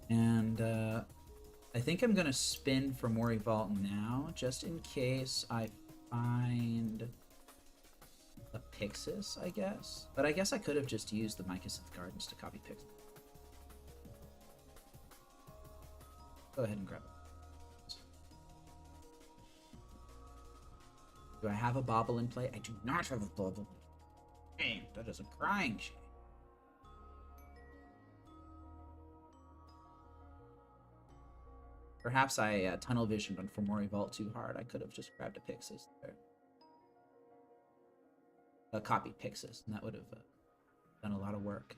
And I think I'm going to spin for Mori Vault now, just in case I find a Pixis, I guess. But I guess I could have just used the Mycosynth Gardens to copy Pixis. Go ahead and grab it. Do I have a Bobble in play? I do not have a Bobble. Dang, that is a crying shame. Perhaps I tunnel visioned on Fomori Vault too hard. I could have just grabbed a Pixis there. A copy Pixis, and that would have done a lot of work.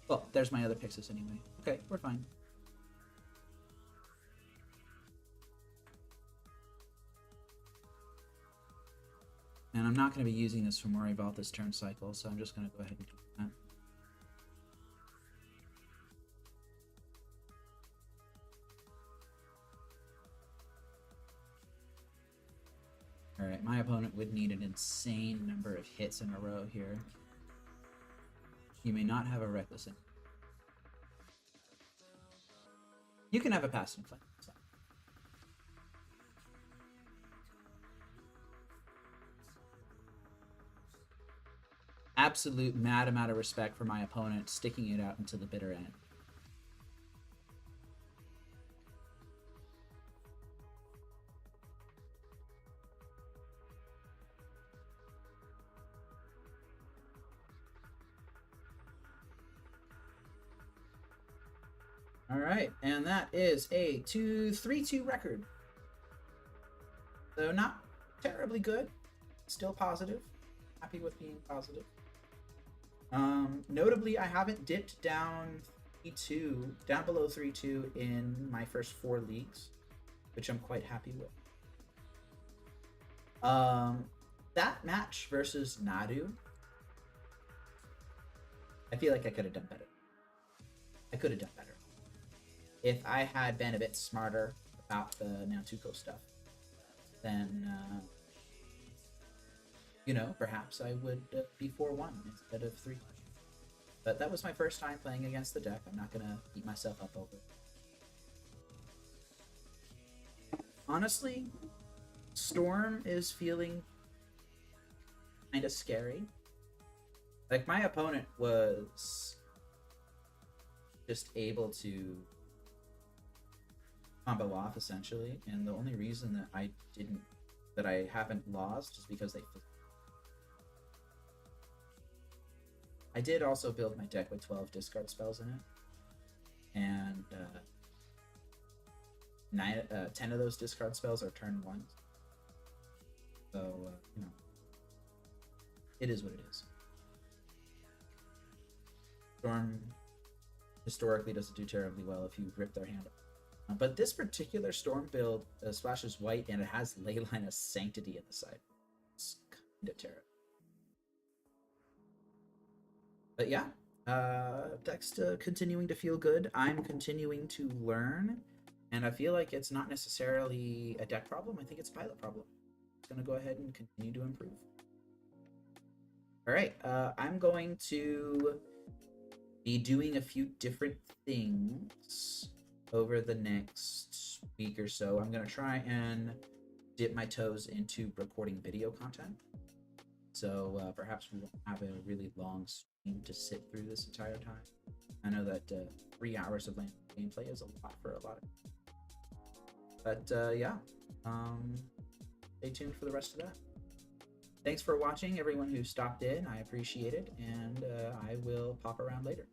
Well, there's my other Pixis anyway. Okay, we're fine. And I'm not going to be using this Fomori Vault this turn cycle, so I'm just going to go ahead and do that. Alright, my opponent would need an insane number of hits in a row here. You may not have a Reckless in. You can have a Passing Flame. So. Absolute mad amount of respect for my opponent sticking it out until the bitter end. All right, and that is a 3-2 record. So not terribly good, still positive. Happy with being positive. Notably, I haven't dipped down 3-2, down below 3-2 in my first 4 leagues, which I'm quite happy with. That match versus Nadu, I feel like I could have done better. I could have done better. If I had been a bit smarter about the Nantuko stuff, then, you know, perhaps I would be 4-1 instead of 3. But that was my first time playing against the deck. I'm not going to beat myself up over it. Honestly, Storm is feeling kind of scary. Like, my opponent was just able to combo off, essentially, and the only reason that I haven't lost is because I did also build my deck with 12 discard spells in it, and 10 of those discard spells are turn ones. So, you know, it is what it is. Storm historically doesn't do terribly well if you rip their hand up. But this particular Storm build splashes white, and it has Leyline of Sanctity in the side. It's kind of terrible. But yeah, deck's continuing to feel good. I'm continuing to learn, and I feel like it's not necessarily a deck problem. I think it's a pilot problem. It's going to go ahead and continue to improve. All right, I'm going to be doing a few different things over the next week or so. I'm going to try and dip my toes into recording video content. So perhaps we won't have a really long stream to sit through this entire time. I know that 3 hours of gameplay is a lot for a lot of people. But yeah, stay tuned for the rest of that. Thanks for watching, everyone who stopped in. I appreciate it, and I will pop around later.